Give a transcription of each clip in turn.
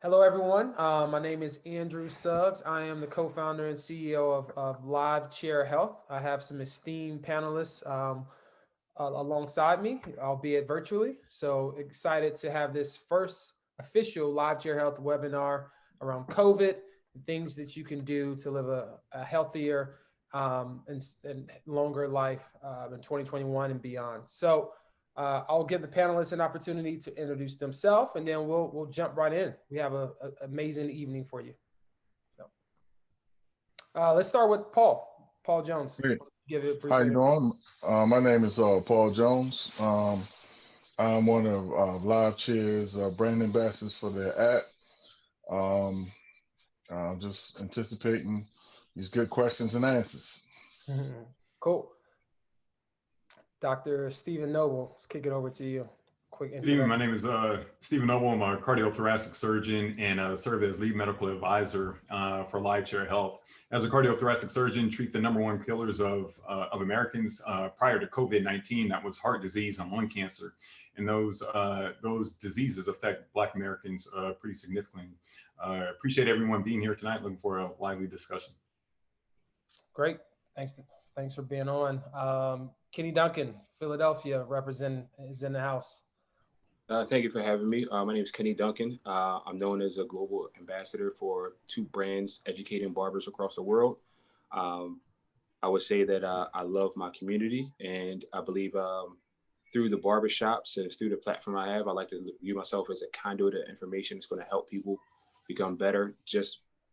Hello, everyone. My name is Andrew Suggs. I am the co-founder and CEO of Live Chair Health. I have some esteemed panelists alongside me, albeit virtually. So excited to have this first official Live Chair Health webinar around COVID and things that you can do to live a healthier and longer life in 2021 and beyond. So I'll give the panelists an opportunity to introduce themselves, and then we'll jump right in. We have a amazing evening for you. So, let's start with Paul Jones. Hey, Give it a brief how you introduction. doing? My name is Paul Jones. I'm one of Live Cheer's brand ambassadors for their app. Um, just anticipating these good questions and answers. Cool. Dr. Stephen Noble, let's kick it over to you. Quick Good evening. My introduction. name is Stephen Noble. I'm a cardiothoracic surgeon and serve as lead medical advisor for Live Chair Health. As a cardiothoracic surgeon, treat the number one killers of Americans prior to COVID-19. That was heart disease and lung cancer, and those diseases affect Black Americans pretty significantly. Appreciate everyone being here tonight. Looking for a lively discussion. Great. Thanks for being on. Kenny Duncan, Philadelphia, is in the house. Thank you for having me. My name is Kenny Duncan. I'm known as a global ambassador for two brands educating barbers across the world. I would say that I love my community, and I believe through the barbershops and through the platform I have, I like to view myself as a conduit of information that's going to help people become better,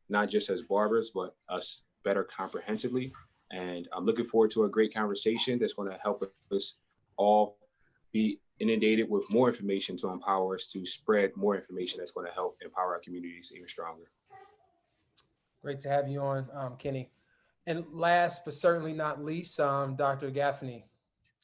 not just as barbers, but us better comprehensively. And I'm looking forward to a great conversation that's going to help us all be inundated with more information to empower us to spread more information that's going to help empower our communities even stronger. Great to have you on, Kenny. And last but certainly not least, Dr. Gaffney.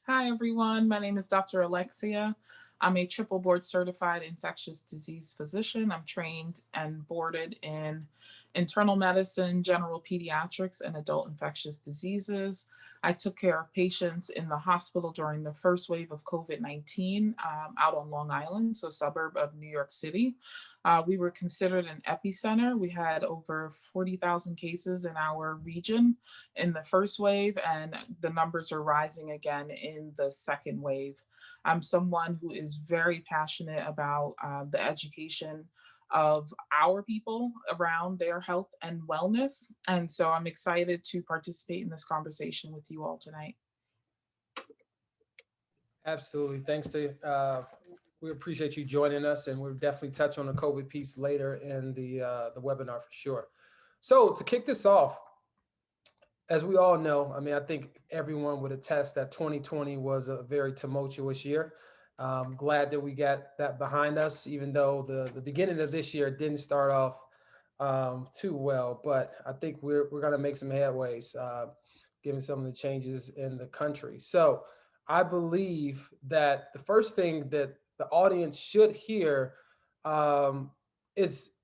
Hi, everyone. My name is Dr. Alexea. I'm a triple board certified infectious disease physician. I'm trained and boarded in internal medicine, general pediatrics, and adult infectious diseases. I took care of patients in the hospital during the first wave of COVID-19 out on Long Island, so suburb of New York City. We were considered an epicenter. We had over 40,000 cases in our region in the first wave, and the numbers are rising again in the second wave. I'm someone who is very passionate about the education of our people around their health and wellness. And so I'm excited to participate in this conversation with you all tonight. Absolutely. We appreciate you joining us, and we'll definitely touch on the COVID piece later in the webinar for sure. So to kick this off, as we all know, I mean, I think everyone would attest that 2020 was a very tumultuous year. Glad that we got that behind us, even though the beginning of this year didn't start off too well. But I think we're going to make some headways given some of the changes in the country. So I believe that the first thing that the audience should hear is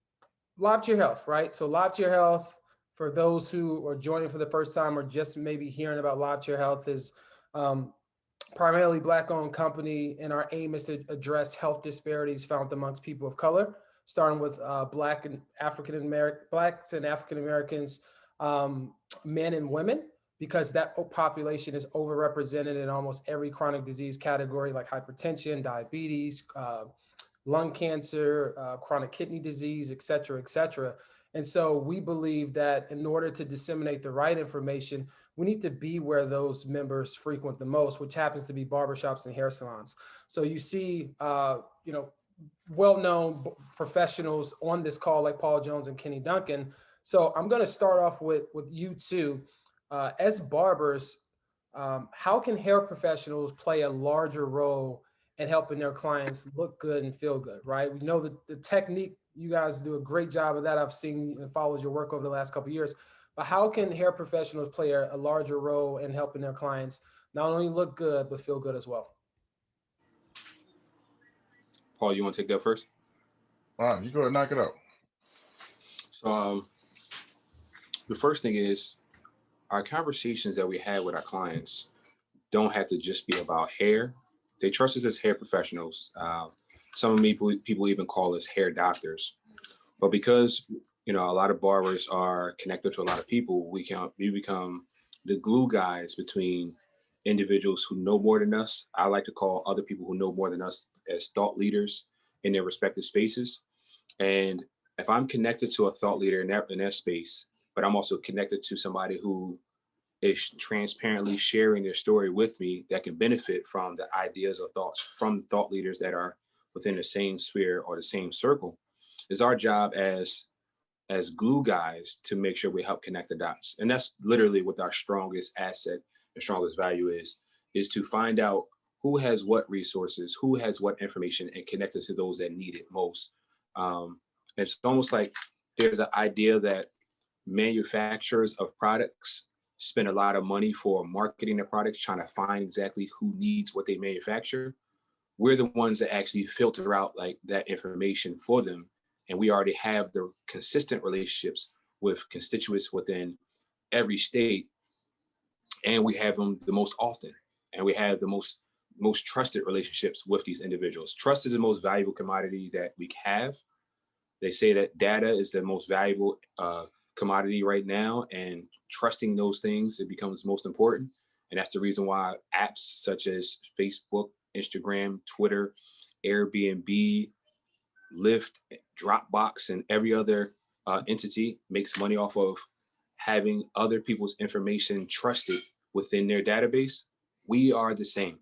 Live Chair Health, right? So Live Chair Health, for those who are joining for the first time or just maybe hearing about Live Chair Health, is primarily Black-owned company, and our aim is to address health disparities found amongst people of color, starting with Blacks and African Americans, men and women, because that population is overrepresented in almost every chronic disease category like hypertension, diabetes, lung cancer, chronic kidney disease, et cetera, et cetera. And so we believe that in order to disseminate the right information, we need to be where those members frequent the most, which happens to be barbershops and hair salons. So you see, well-known professionals on this call like Paul Jones and Kenny Duncan. So I'm going to start off with you two. As barbers, how can hair professionals play a larger role in helping their clients look good and feel good, right? We know that the technique, you guys do a great job of that. I've seen and followed your work over the last couple of years. But how can hair professionals play a larger role in helping their clients not only look good, but feel good as well? Paul, you want to take that first? All right, you go ahead and knock it out. So the first thing is our conversations that we have with our clients don't have to just be about hair. They trust us as hair professionals. Some of me people even call us hair doctors. But because, a lot of barbers are connected to a lot of people, we become the glue guys between individuals who know more than us. I like to call other people who know more than us as thought leaders in their respective spaces. And if I'm connected to a thought leader in that space, but I'm also connected to somebody who is transparently sharing their story with me that can benefit from the ideas or thoughts from thought leaders that are within the same sphere or the same circle, it's our job as glue guys to make sure we help connect the dots. And that's literally what our strongest asset and strongest value is to find out who has what resources, who has what information, and connect it to those that need it most. It's almost like there's an idea that manufacturers of products spend a lot of money for marketing their products, trying to find exactly who needs what they manufacture. We're the ones that actually filter out like that information for them. And we already have the consistent relationships with constituents within every state. And we have them the most often. And we have the most trusted relationships with these individuals. Trust is the most valuable commodity that we have. They say that data is the most valuable commodity right now, and trusting those things, it becomes most important. And that's the reason why apps such as Facebook, Instagram, Twitter, Airbnb, Lyft, Dropbox, and every other entity makes money off of having other people's information trusted within their database. We are the same.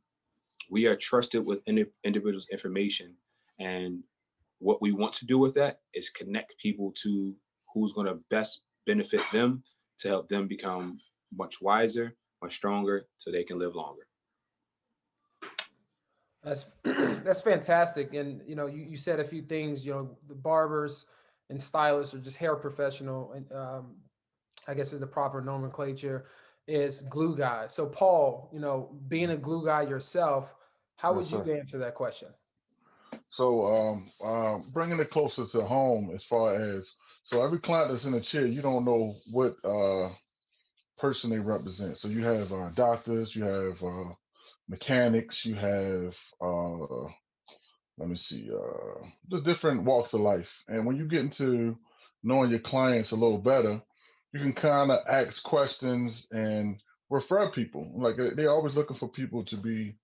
We are trusted with individuals' information, and what we want to do with that is connect people to who's going to best benefit them to help them become much wiser, much stronger, so they can live longer. That's that's fantastic. And you said a few things. The barbers and stylists, or just hair professional, and I guess is the proper nomenclature, is glue guys. So Paul, being a glue guy yourself, how would you answer that question? So bringing it closer to home, as far as, so every client that's in a chair, you don't know what person they represent. So you have doctors, you have mechanics, you have let me see, just different walks of life. And when you get into knowing your clients a little better, you can kind of ask questions and refer people. Like they're always looking for people to be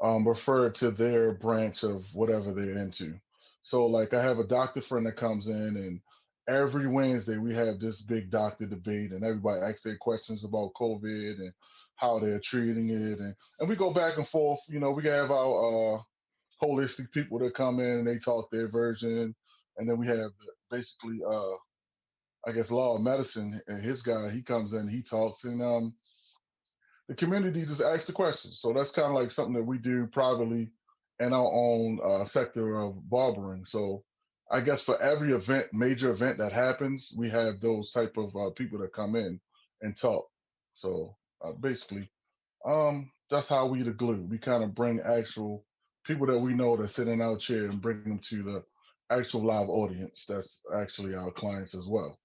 referred to their branch of whatever they're into. So like I have a doctor friend that comes in, and every Wednesday we have this big doctor debate, and everybody asks their questions about COVID and how they're treating it. And we go back and forth. We can have our holistic people that come in and they talk their version. And then we have basically, I guess, law of medicine, and his guy, he comes in, he talks, and the community just asks the questions. So that's kind of like something that we do privately in our own sector of barbering. So I guess for every event, major event that happens, we have those type of people that come in and talk. So basically, that's how we the glue. We kind of bring actual people that we know that sit in our chair and bring them to the actual live audience. That's actually our clients as well.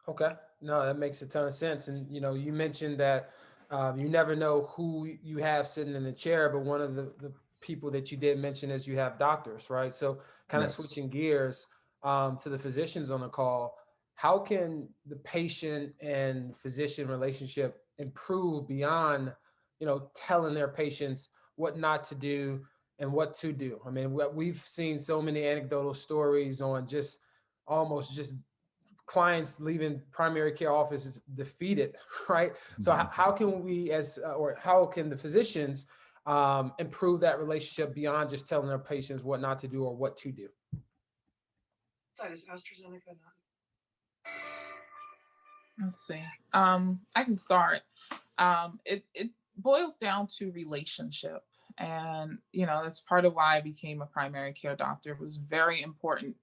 Okay. No, that makes a ton of sense. And, you mentioned that you never know who you have sitting in the chair, but one of the people that you did mention is you have doctors, right? So kind of switching gears to the physicians on the call, how can the patient and physician relationship improve beyond, telling their patients what not to do and what to do? I mean, we've seen so many anecdotal stories on just almost just clients leaving primary care offices defeated, right? So how can we or how can the physicians improve that relationship beyond just telling their patients what not to do or what to do? Let's see. I can start. It boils down to relationship. And, that's part of why I became a primary care doctor. It was very important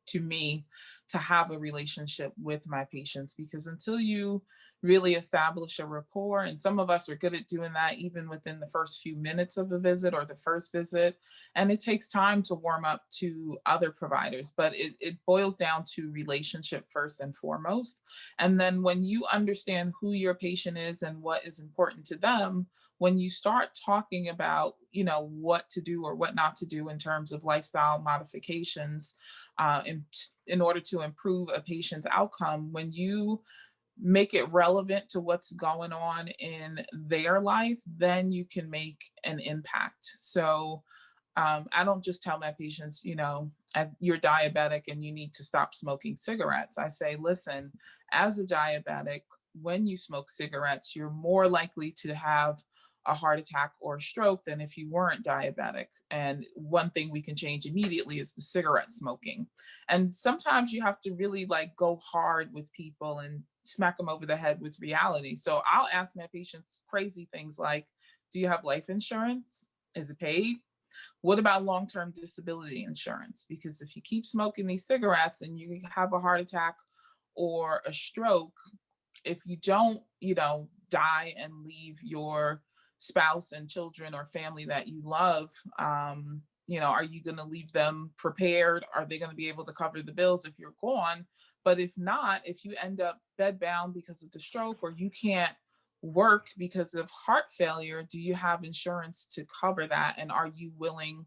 to me to have a relationship with my patients, because until you really establish a rapport, and some of us are good at doing that even within the first few minutes of a visit or the first visit, and it takes time to warm up to other providers, but it boils down to relationship first and foremost. And then when you understand who your patient is and what is important to them, when you start talking about, what to do or what not to do in terms of lifestyle modifications in order to improve a patient's outcome, when you make it relevant to what's going on in their life, then you can make an impact. So I don't just tell my patients, you're diabetic and you need to stop smoking cigarettes. I say, listen, as a diabetic, when you smoke cigarettes, you're more likely to have a heart attack or a stroke than if you weren't diabetic. And one thing we can change immediately is the cigarette smoking. And sometimes you have to really go hard with people and smack them over the head with reality. So I'll ask my patients crazy things like, do you have life insurance? Is it paid? What about long-term disability insurance? Because if you keep smoking these cigarettes and you have a heart attack or a stroke, if you don't, die and leave your spouse and children or family that you love, are you going to leave them prepared? Are they going to be able to cover the bills if you're gone? But if not, if you end up bedbound because of the stroke, or you can't work because of heart failure, do you have insurance to cover that? And are you willing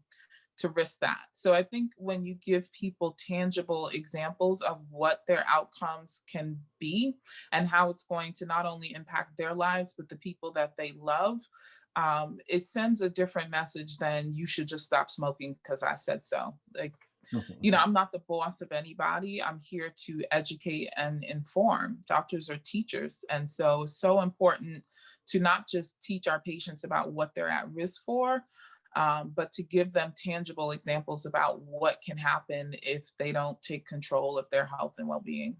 to risk that? So I think when you give people tangible examples of what their outcomes can be and how it's going to not only impact their lives, but the people that they love, it sends a different message than you should just stop smoking because I said so. I'm not the boss of anybody. I'm here to educate and inform. Doctors are teachers. And so it's so important to not just teach our patients about what they're at risk for, but to give them tangible examples about what can happen if they don't take control of their health and well-being.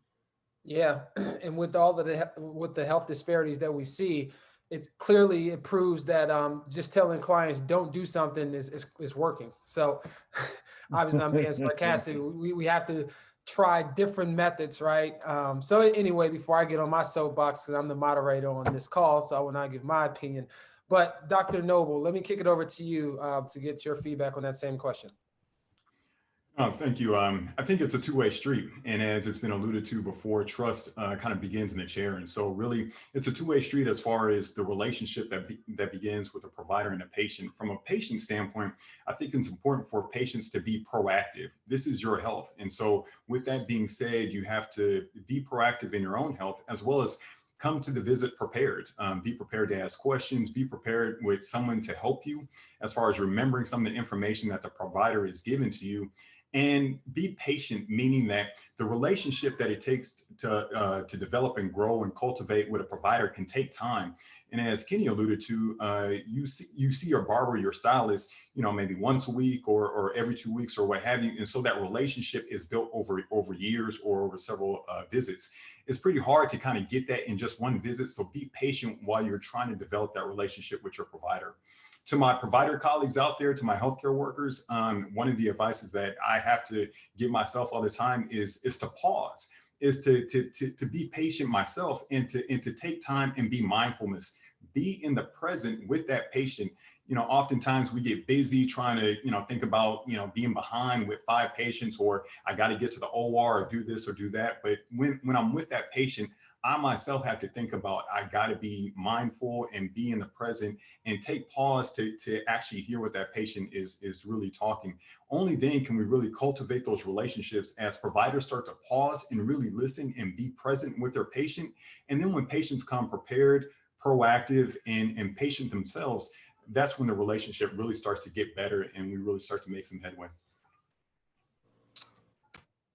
Yeah, and with all of the health disparities that we see, it proves that just telling clients don't do something is working. So obviously I'm being sarcastic. We have to try different methods, right? So anyway, before I get on my soapbox, because I'm the moderator on this call, so I will not give my opinion. But Dr. Noble, let me kick it over to you to get your feedback on that same question. Oh, thank you. I think it's a two-way street. And as it's been alluded to before, trust kind of begins in the chair. And so really, it's a two-way street as far as the relationship that begins with a provider and a patient. From a patient standpoint, I think it's important for patients to be proactive. This is your health. And so with that being said, you have to be proactive in your own health, as well as come to the visit prepared. Be prepared to ask questions, be prepared with someone to help you as far as remembering some of the information that the provider is giving to you. And be patient, meaning that the relationship that it takes to develop and grow and cultivate with a provider can take time. And as Kenny alluded to, you see your barber, your stylist, maybe once a week or every 2 weeks or what have you. And so that relationship is built over years or over several visits. It's pretty hard to kind of get that in just one visit. So be patient while you're trying to develop that relationship with your provider. To my provider colleagues out there, to my healthcare workers, one of the advices that I have to give myself all the time is to pause, is to be patient myself, and to take time and be mindfulness, be in the present with that patient. Oftentimes we get busy trying to, think about, being behind with 5 patients, or I got to get to the OR or do this or do that. But when I'm with that patient, I myself have to think about, I got to be mindful and be in the present and take pause to actually hear what that patient is really talking. Only then can we really cultivate those relationships as providers start to pause and really listen and be present with their patient. And then when patients come prepared, proactive, and patient themselves, that's when the relationship really starts to get better and we really start to make some headway.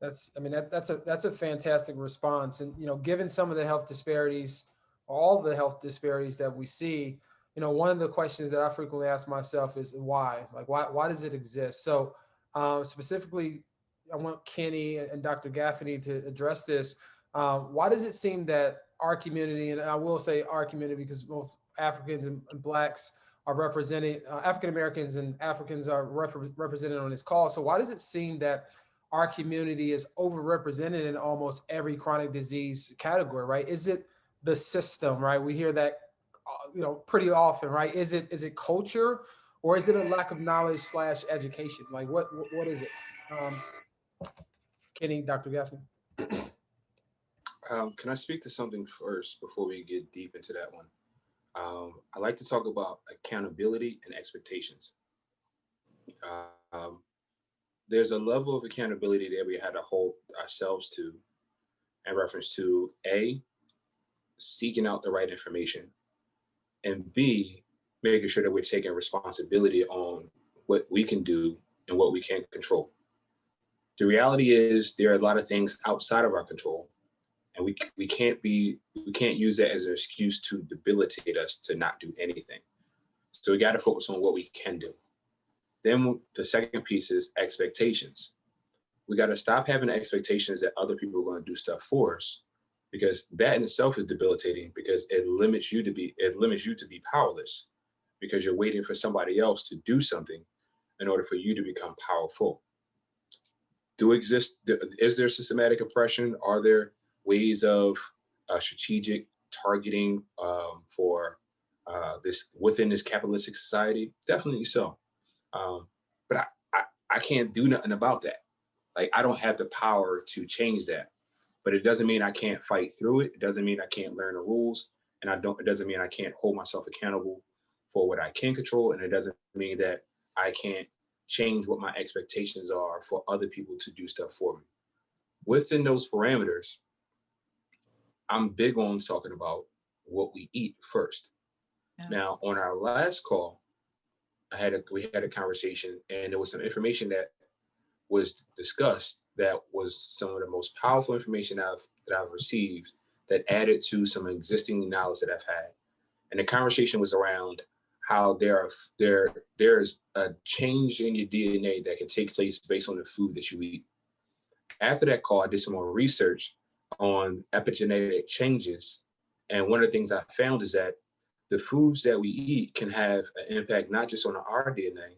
That's a fantastic response. And, given some of the health disparities, all the health disparities that we see, one of the questions that I frequently ask myself is why? Like, why does it exist? So specifically, I want Kenny and Dr. Gaffney to address this. Why does it seem that our community, and I will say our community because both Africans and Blacks are represented, African Americans and Africans are represented on this call. So why does it seem that our community is overrepresented in almost every chronic disease category, right? Is it the system, right? We hear that, pretty often, right? Is it culture, or is it a lack of knowledge / education? Like what is it? Kenny, Dr. Gaffney. Can I speak to something first before we get deep into that one? I like to talk about accountability and expectations. Um, there's a level of accountability that we had to hold ourselves to in reference to A, seeking out the right information, and B, making sure that we're taking responsibility on what we can do and what we can't control. The reality is there are a lot of things outside of our control, and we can't use that as an excuse to debilitate us to not do anything. So we got to focus on what we can do. Then the second piece is expectations. We got to stop having expectations that other people are going to do stuff for us, because that in itself is debilitating, because it limits you to be powerless, because you're waiting for somebody else to do something in order for you to become powerful. Is there systematic oppression? Are there ways of strategic targeting for this within this capitalistic society? Definitely so. But I can't do nothing about that. Like, I don't have the power to change that. But it doesn't mean I can't fight through it. It doesn't mean I can't learn the rules, and it doesn't mean I can't hold myself accountable for what I can control, and it doesn't mean that I can't change what my expectations are for other people to do stuff for me. Within those parameters, I'm big on talking about what we eat first. Yes. Now, on our last call, we had a conversation, and there was some information that was discussed that was some of the most powerful information that I've received, that added to some existing knowledge that I've had. And the conversation was around how there's a change in your DNA that can take place based on the food that you eat. After that call, I did some more research on epigenetic changes. And one of the things I found is that the foods that we eat can have an impact not just on our DNA,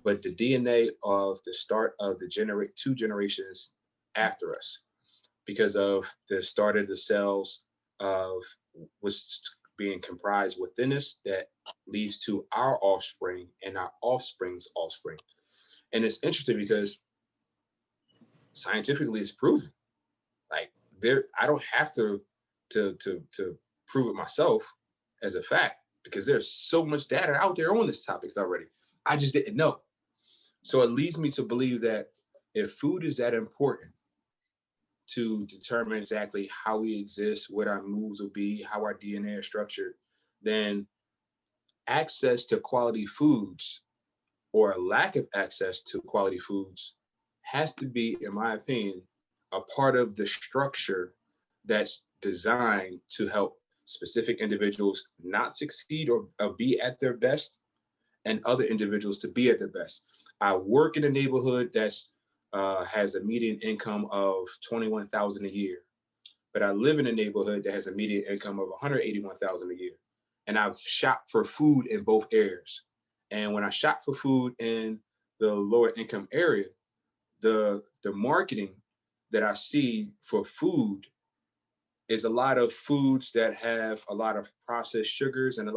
but the DNA of the start of the two generations after us, because of the start of the cells of what's being comprised within us that leads to our offspring and our offspring's offspring. And it's interesting because scientifically it's proven. Like, I don't have to prove it myself as a fact, because there's so much data out there on this topic already. I just didn't know. So it leads me to believe that if food is that important to determine exactly how we exist, what our moves will be, how our DNA is structured, then access to quality foods, or a lack of access to quality foods, has to be, in my opinion, a part of the structure that's designed to help specific individuals not succeed or be at their best, and other individuals to be at their best. I work in a neighborhood that's has a median income of $21,000 a year, but I live in a neighborhood that has a median income of $181,000 a year, and I've shopped for food in both areas. And when I shop for food in the lower income area, the marketing that I see for food is a lot of foods that have a lot of processed sugars and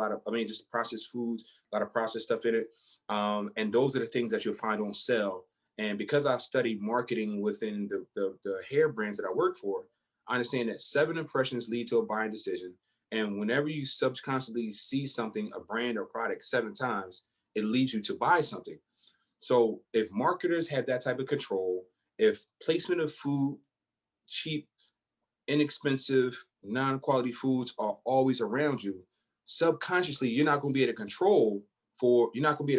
just processed foods, a lot of processed stuff in it. And those are the things that you'll find on sale. And because I studied marketing within the hair brands that I work for, I understand that 7 impressions lead to a buying decision. And whenever you subconsciously see something, a brand or product 7 times, it leads you to buy something. So if marketers have that type of control, if placement of food, cheap, inexpensive, non-quality foods are always around you, subconsciously you're not going to be able to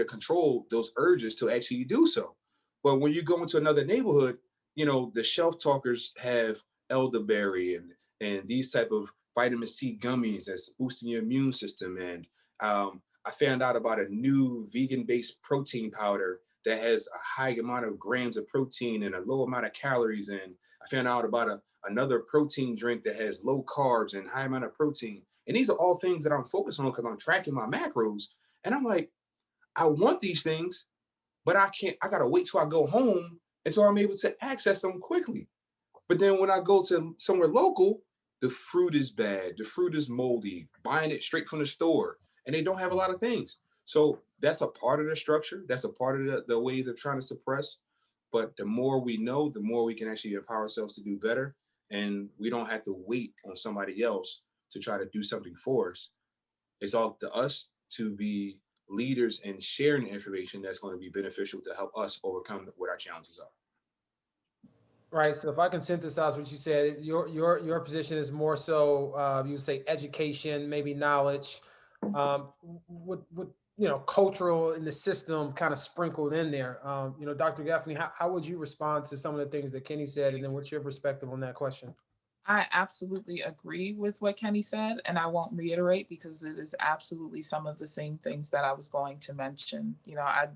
control those urges to actually do so. But when you go into another neighborhood, the shelf talkers have elderberry and these type of vitamin C gummies that's boosting your immune system. And I found out about a new vegan-based protein powder that has a high amount of grams of protein and a low amount of calories. And I found out about another protein drink that has low carbs and high amount of protein. And these are all things that I'm focused on because I'm tracking my macros. And I'm like, I want these things, but I gotta wait till I go home until I'm able to access them quickly. But then when I go to somewhere local, the fruit is bad, the fruit is moldy, buying it straight from the store, and they don't have a lot of things. So that's a part of the structure. That's a part of the way they're trying to suppress. But the more we know, the more we can actually empower ourselves to do better. And we don't have to wait on somebody else to try to do something for us. it's all up to us to be leaders and sharing information that's going to be beneficial to help us overcome what our challenges are. Right. So if I can synthesize what you said, your position is more so you would say education, maybe knowledge, with cultural in the system kind of sprinkled in there. Dr. Gaffney, how would you respond to some of the things that Kenny said, and then what's your perspective on that question? I absolutely agree with what Kenny said, and I won't reiterate because it is absolutely some of the same things that I was going to mention. I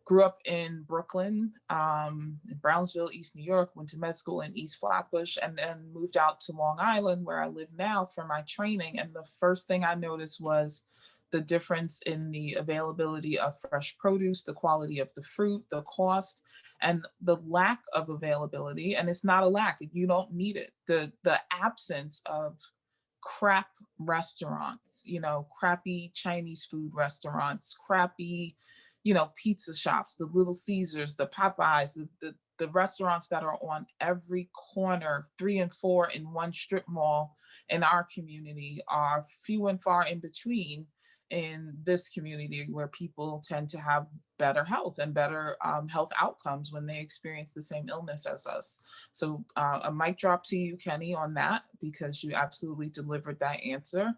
grew up in Brooklyn, in Brownsville, East New York, went to med school in East Flatbush, and then moved out to Long Island, where I live now, for my training. And the first thing I noticed was the difference in the availability of fresh produce, the quality of the fruit, the cost, and the lack of availability. And it's not a lack, you don't need it. The absence of crap restaurants, crappy Chinese food restaurants, crappy, pizza shops, the Little Caesars, the Popeyes, the restaurants that are on every corner, 3 and 4 in one strip mall in our community, are few and far in between in this community, where people tend to have better health and better health outcomes when they experience the same illness as us. So a mic drop to you, Kenny, on that, because you absolutely delivered that answer.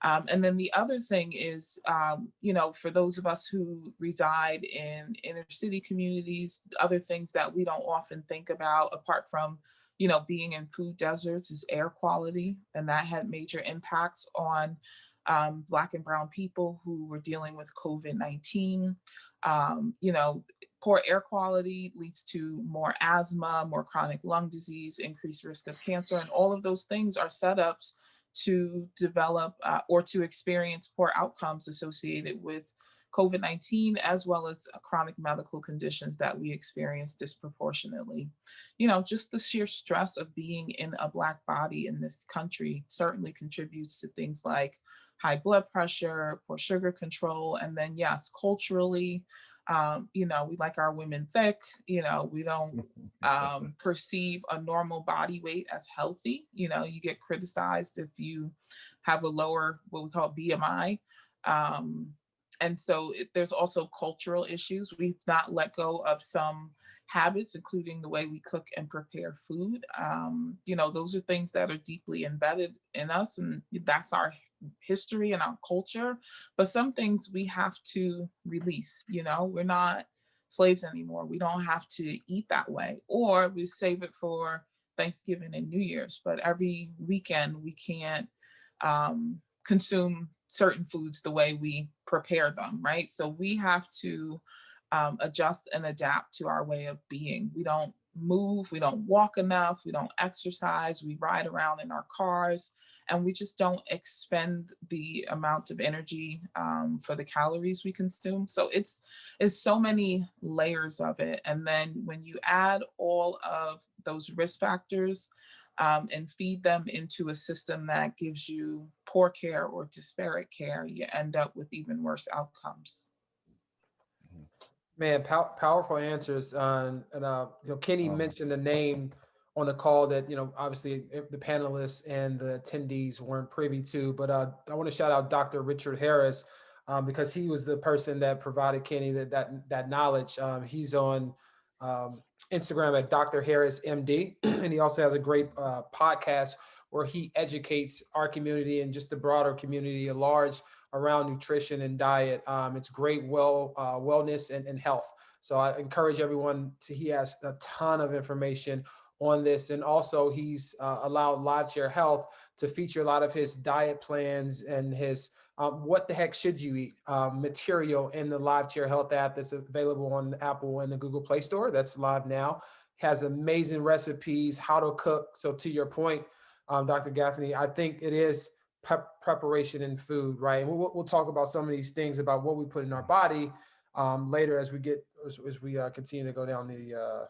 And then the other thing is, for those of us who reside in inner city communities, other things that we don't often think about, apart from being in food deserts, is air quality. And that had major impacts on Black and brown people who were dealing with COVID-19. Poor air quality leads to more asthma, more chronic lung disease, increased risk of cancer, and all of those things are setups to develop or to experience poor outcomes associated with COVID-19, as well as chronic medical conditions that we experience disproportionately. Just the sheer stress of being in a Black body in this country certainly contributes to things like high blood pressure, poor sugar control, and then yes, culturally, we like our women thick. We don't perceive a normal body weight as healthy. You get criticized if you have a lower, what we call BMI. And so there's also cultural issues. We've not let go of some habits, including the way we cook and prepare food. Those are things that are deeply embedded in us, and that's our history and our culture. But some things we have to release. We're not slaves anymore. We don't have to eat that way, or we save it for Thanksgiving and New Year's. But every weekend we can't consume certain foods the way we prepare them, right? So we have to adjust and adapt to our way of being. We don't move, we don't walk enough, we don't exercise, we ride around in our cars, and we just don't expend the amount of energy for the calories we consume. So it's so many layers of it. And then when you add all of those risk factors and feed them into a system that gives you poor care or disparate care, you end up with even worse outcomes. Man, powerful answers. Kenny mentioned the name on the call that, obviously the panelists and the attendees weren't privy to, but I want to shout out Dr. Richard Harris because he was the person that provided Kenny that knowledge. He's on Instagram at Dr. Harris MD, and he also has a great podcast where he educates our community and just the broader community at large around nutrition and diet. It's great wellness and health. So I encourage everyone he has a ton of information on this. And also he's allowed LiveShare Health to feature a lot of his diet plans and his what the heck should you eat material in the LiveShare Health app that's available on Apple and the Google Play Store. That's live now. Has amazing recipes, how to cook. So to your point, Dr. Gaffney, I think it is preparation in food, right? And we'll talk about some of these things about what we put in our body later as we continue to go down the.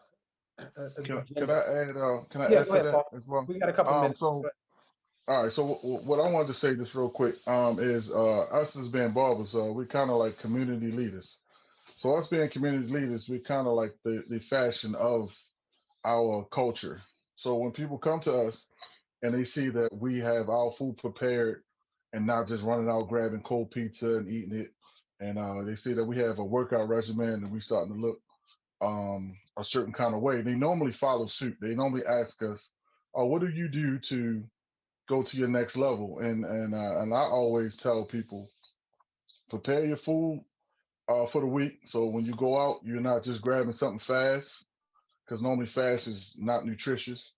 Can I add? Can I Yeah, add go to ahead, that Paul. as well? We got a couple minutes. So, all right. So what I wanted to say just real quick is us as being barbers, we kind of like community leaders. So us being community leaders, we kind of like the fashion of our culture. So when people come to us and they see that we have our food prepared and not just running out grabbing cold pizza and eating it. And they say that we have a workout regimen and we starting to look a certain kind of way. They normally follow suit. They normally ask us, "Oh, what do you do to go to your next level?" And I always tell people, prepare your food for the week. So when you go out, you're not just grabbing something fast, because normally fast is not nutritious.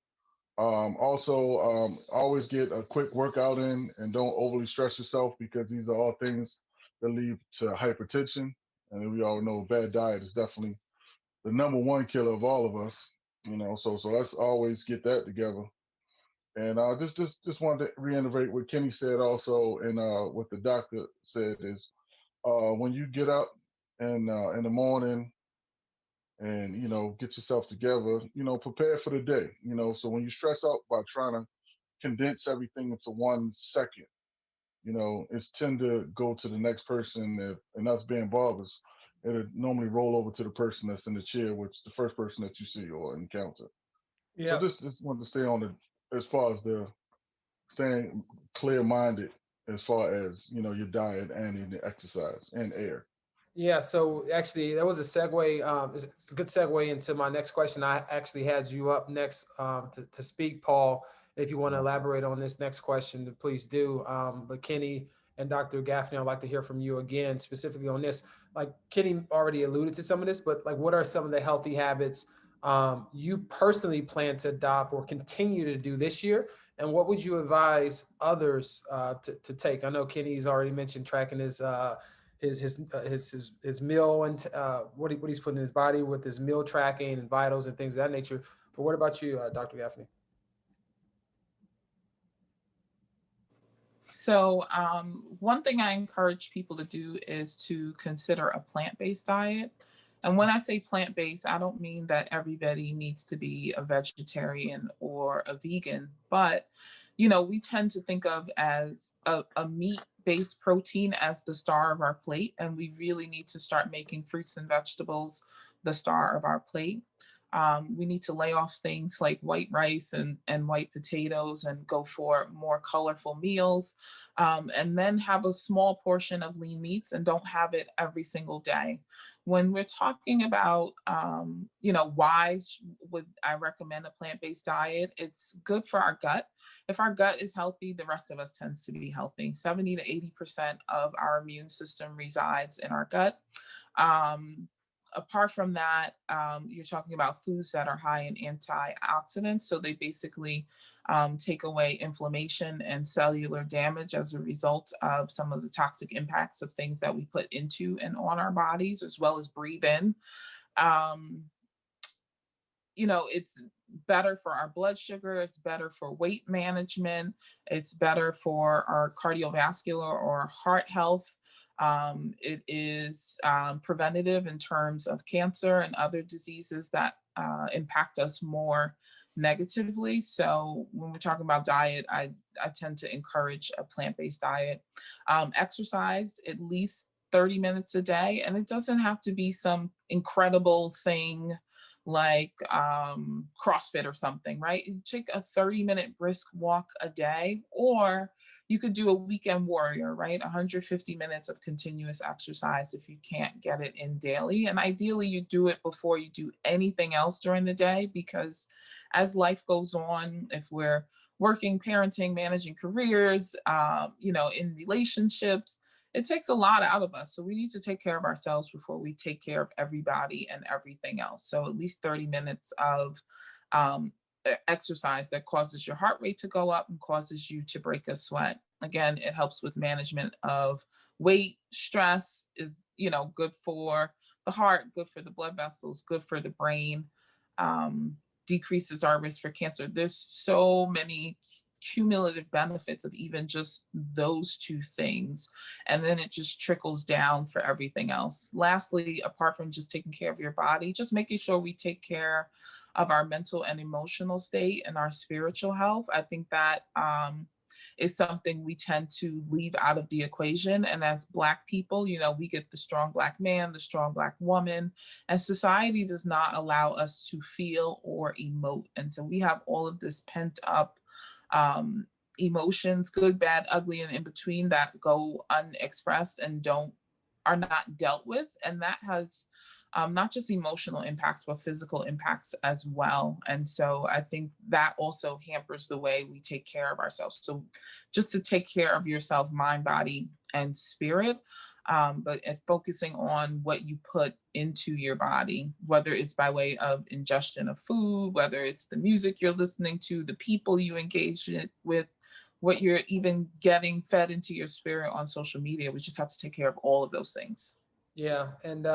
Also, always get a quick workout in and don't overly stress yourself, because these are all things that lead to hypertension. And we all know bad diet is definitely the number one killer of all of us. So let's always get that together. And just wanted to reiterate what Kenny said also, and what the doctor said is, when you get up in the morning and get yourself together, prepare for the day. So when you stress out by trying to condense everything into 1 second, it's tend to go to the next person. And us being barbers, it'll normally roll over to the person that's in the chair, which the first person that you see or encounter. So Yeah. just wanted to stay on as far as the staying clear minded, as far as your diet and the exercise and air. Yeah, so actually, that was a segue. It's a good segue into my next question. I actually had you up next to speak, Paul. If you want to elaborate on this next question, then please do. But Kenny and Dr. Gaffney, I'd like to hear from you again, specifically on this. Like Kenny already alluded to some of this, but like, what are some of the healthy habits you personally plan to adopt or continue to do this year? And what would you advise others to take? I know Kenny's already mentioned tracking his meal and what he's putting in his body with his meal tracking and vitals and things of that nature. But what about you, Dr. Gaffney? So one thing I encourage people to do is to consider a plant-based diet. And when I say plant-based, I don't mean that everybody needs to be a vegetarian or a vegan, but we tend to think of as a meat-based protein as the star of our plate, and we really need to start making fruits and vegetables the star of our plate. We need to lay off things like white rice and white potatoes and go for more colorful meals, and then have a small portion of lean meats and don't have it every single day. When we're talking about, why would I recommend a plant-based diet? It's good for our gut. If our gut is healthy, the rest of us tends to be healthy. 70 to 80% of our immune system resides in our gut. Apart from that, you're talking about foods that are high in antioxidants. So they basically take away inflammation and cellular damage as a result of some of the toxic impacts of things that we put into and on our bodies, as well as breathe in. It's better for our blood sugar. It's better for weight management. It's better for our cardiovascular or heart health. It is preventative in terms of cancer and other diseases that impact us more negatively. So when we're talking about diet, I tend to encourage a plant-based diet. Exercise at least 30 minutes a day, and it doesn't have to be some incredible thing like CrossFit or something, right? You take a 30-minute brisk walk a day, or you could do a weekend warrior, right? 150 minutes of continuous exercise if you can't get it in daily. And ideally, you do it before you do anything else during the day, because as life goes on, if we're working, parenting, managing careers, in relationships, it takes a lot out of us. So we need to take care of ourselves before we take care of everybody and everything else. So at least 30 minutes of exercise that causes your heart rate to go up and causes you to break a sweat. Again, it helps with management of weight. Stress is, good for the heart, good for the blood vessels, good for the brain, decreases our risk for cancer. There's so many cumulative benefits of even just those two things. And then it just trickles down for everything else. Lastly, apart from just taking care of your body, just making sure we take care of our mental and emotional state and our spiritual health. I think that is something we tend to leave out of the equation. And as Black people, we get the strong Black man, the strong Black woman, and society does not allow us to feel or emote. And so we have all of this pent up emotions, good, bad, ugly, and in between, that go unexpressed and are not dealt with. And that has not just emotional impacts, but physical impacts as well. And so I think that also hampers the way we take care of ourselves. So just to take care of yourself, mind, body, and spirit, but focusing on what you put into your body, whether it's by way of ingestion of food, whether it's the music you're listening to, the people you engage with, what you're even getting fed into your spirit on social media. We just have to take care of all of those things. Yeah, and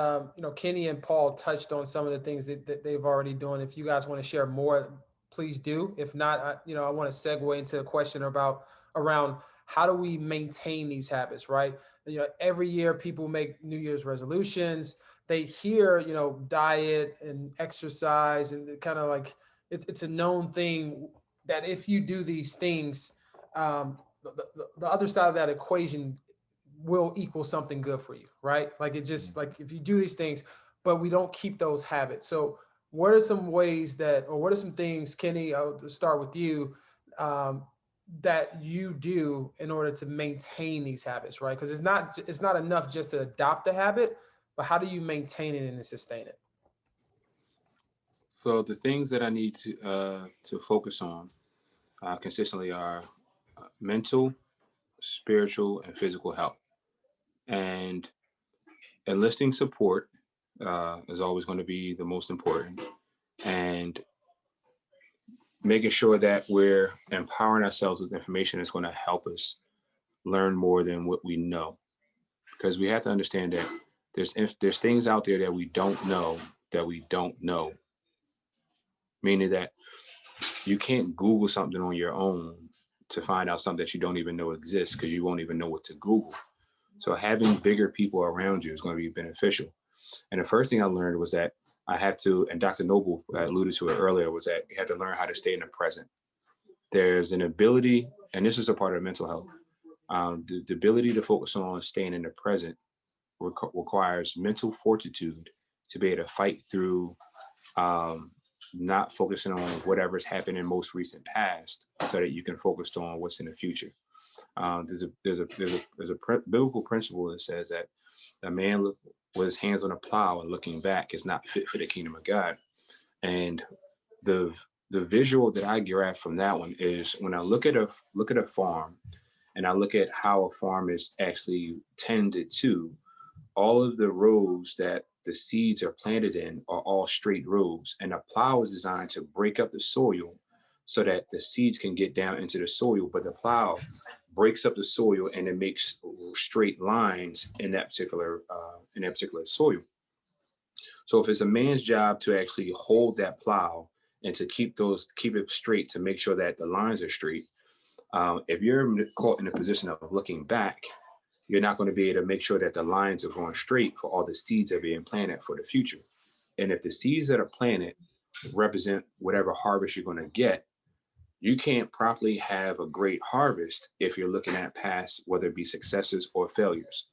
Kenny and Paul touched on some of the things that they've already done. If you guys want to share more, please do. If not, I want to segue into a question around how do we maintain these habits, right? Every year people make New Year's resolutions. They hear, diet and exercise, and kind of like it's a known thing that if you do these things, the other side of that equation will equal something good for you, right? Like it just like if you do these things, but we don't keep those habits. So what are some ways or what are some things, Kenny, I'll start with you, that you do in order to maintain these habits, right? Because it's not enough just to adopt the habit, but how do you maintain it and sustain it? So the things that I need to focus on consistently are mental, spiritual, and physical health. And enlisting support is always going to be the most important. And making sure that we're empowering ourselves with information that's going to help us learn more than what we know. Because we have to understand that there's things out there that we don't know, meaning that you can't Google something on your own to find out something that you don't even know exists, because you won't even know what to Google. So having bigger people around you is going to be beneficial. And the first thing I learned was that I have to, and Dr. Noble alluded to it earlier, was that you have to learn how to stay in the present. There's an ability, and this is a part of mental health, the ability to focus on staying in the present requires mental fortitude to be able to fight through not focusing on whatever's happened in most recent past, so that you can focus on what's in the future. There's a biblical principle that says that a man with his hands on a plow and looking back is not fit for the kingdom of God. And the visual that I grab from that one is when I look at a farm, and I look at how a farm is actually tended to, all of the rows that the seeds are planted in are all straight rows, and a plow is designed to break up the soil so that the seeds can get down into the soil, but the plow breaks up the soil and it makes straight lines in that particular soil. So if it's a man's job to actually hold that plow and to keep it straight, to make sure that the lines are straight, if you're caught in a position of looking back, you're not going to be able to make sure that the lines are going straight for all the seeds that are being planted for the future. And if the seeds that are planted represent whatever harvest you're going to get, you can't properly have a great harvest if you're looking at past, whether it be successes or failures.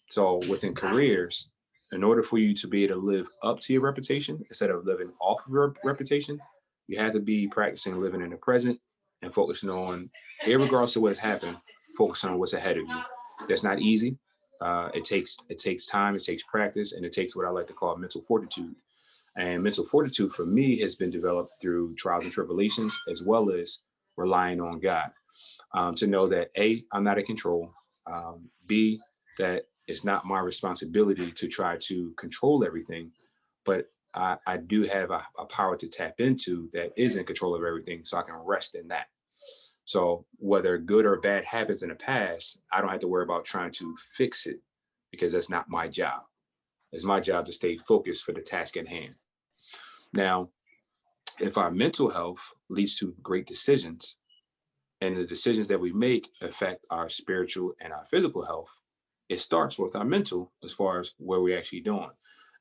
So within careers, in order for you to be able to live up to your reputation instead of living off of your reputation, you have to be practicing living in the present and focusing on, irregardless of what's happened, focusing on what's ahead of you. That's not easy. It takes time, it takes practice, and it takes what I like to call mental fortitude. And mental fortitude for me has been developed through trials and tribulations, as well as relying on God, to know that A, I'm not in control. B, that it's not my responsibility to try to control everything, but I do have a power to tap into that is in control of everything, so I can rest in that. So whether good or bad habits in the past, I don't have to worry about trying to fix it, because that's not my job. It's my job to stay focused for the task at hand. Now, if our mental health leads to great decisions, and the decisions that we make affect our spiritual and our physical health, it starts with our mental as far as where we're actually doing.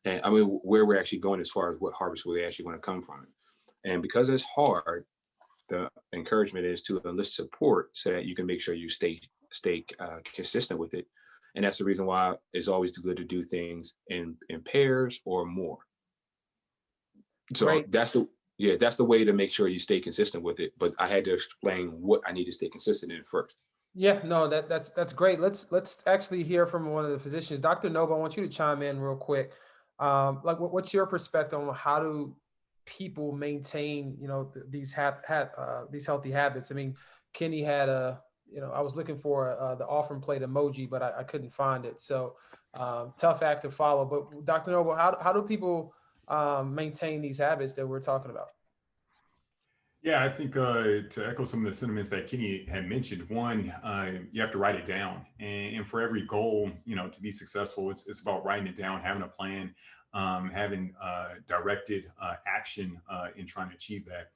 And I mean, where we're actually going as far as what harvest we actually want to come from. And because it's hard, the encouragement is to enlist support so that you can make sure you stay consistent with it. And that's the reason why it's always good to do things in pairs or more. So Great. that's Yeah, that's the way to make sure you stay consistent with it. But I had to explain what I need to stay consistent in first. Yeah, no, that's great. Let's actually hear from one of the physicians. Dr. Noble, I want you to chime in real quick. Like, what's your perspective on how do people maintain, these these healthy habits? I mean, Kenny had I was looking for the offering plate emoji, but I couldn't find it. So tough act to follow. But Dr. Noble, how do people maintain these habits that we're talking about? Yeah, I think to echo some of the sentiments that Kenny had mentioned, one, you have to write it down. And for every goal, to be successful, it's about writing it down, having a plan, having directed action in trying to achieve that.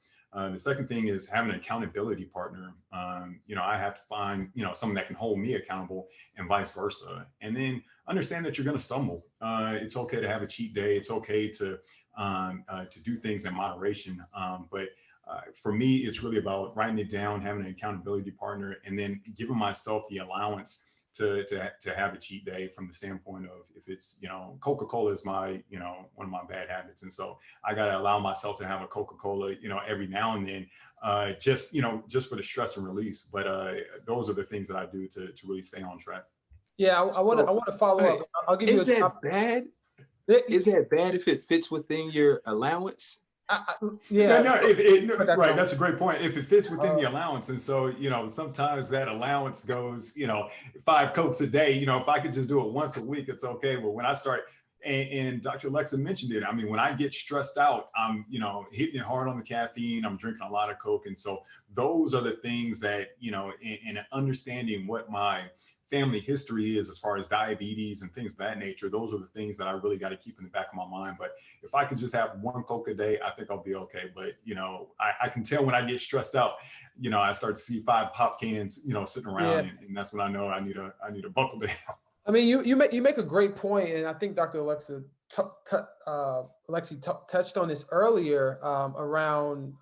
The second thing is having an accountability partner. I have to find, someone that can hold me accountable and vice versa. And then understand that you're going to stumble. It's okay to have a cheat day. It's okay to do things in moderation. But for me, it's really about writing it down, having an accountability partner, and then giving myself the allowance to have a cheat day from the standpoint of if it's, Coca-Cola is my, one of my bad habits. And so I got to allow myself to have a Coca-Cola, every now and then, just for the stress and release. But those are the things that I do to really stay on track. Yeah, I want to follow up. I'll give you Is that bad? Is that bad if it fits within your allowance? Yeah, right. That's a great point. If it fits within the allowance, and so sometimes that allowance goes, 5 Cokes a day. If I could just do it once a week, it's okay. But when I start, and Dr. Alexea mentioned it. I mean, when I get stressed out, I'm hitting it hard on the caffeine. I'm drinking a lot of Coke, and so those are the things that in understanding what my family history is as far as diabetes and things of that nature, those are the things that I really got to keep in the back of my mind. But if I could just have 1 Coke a day, I think I'll be okay. But I can tell when I get stressed out, I start to see 5 pop cans, sitting around, and that's when I know I need a buckle down. I mean, you make a great point, and I think Dr. Alexea touched on this earlier around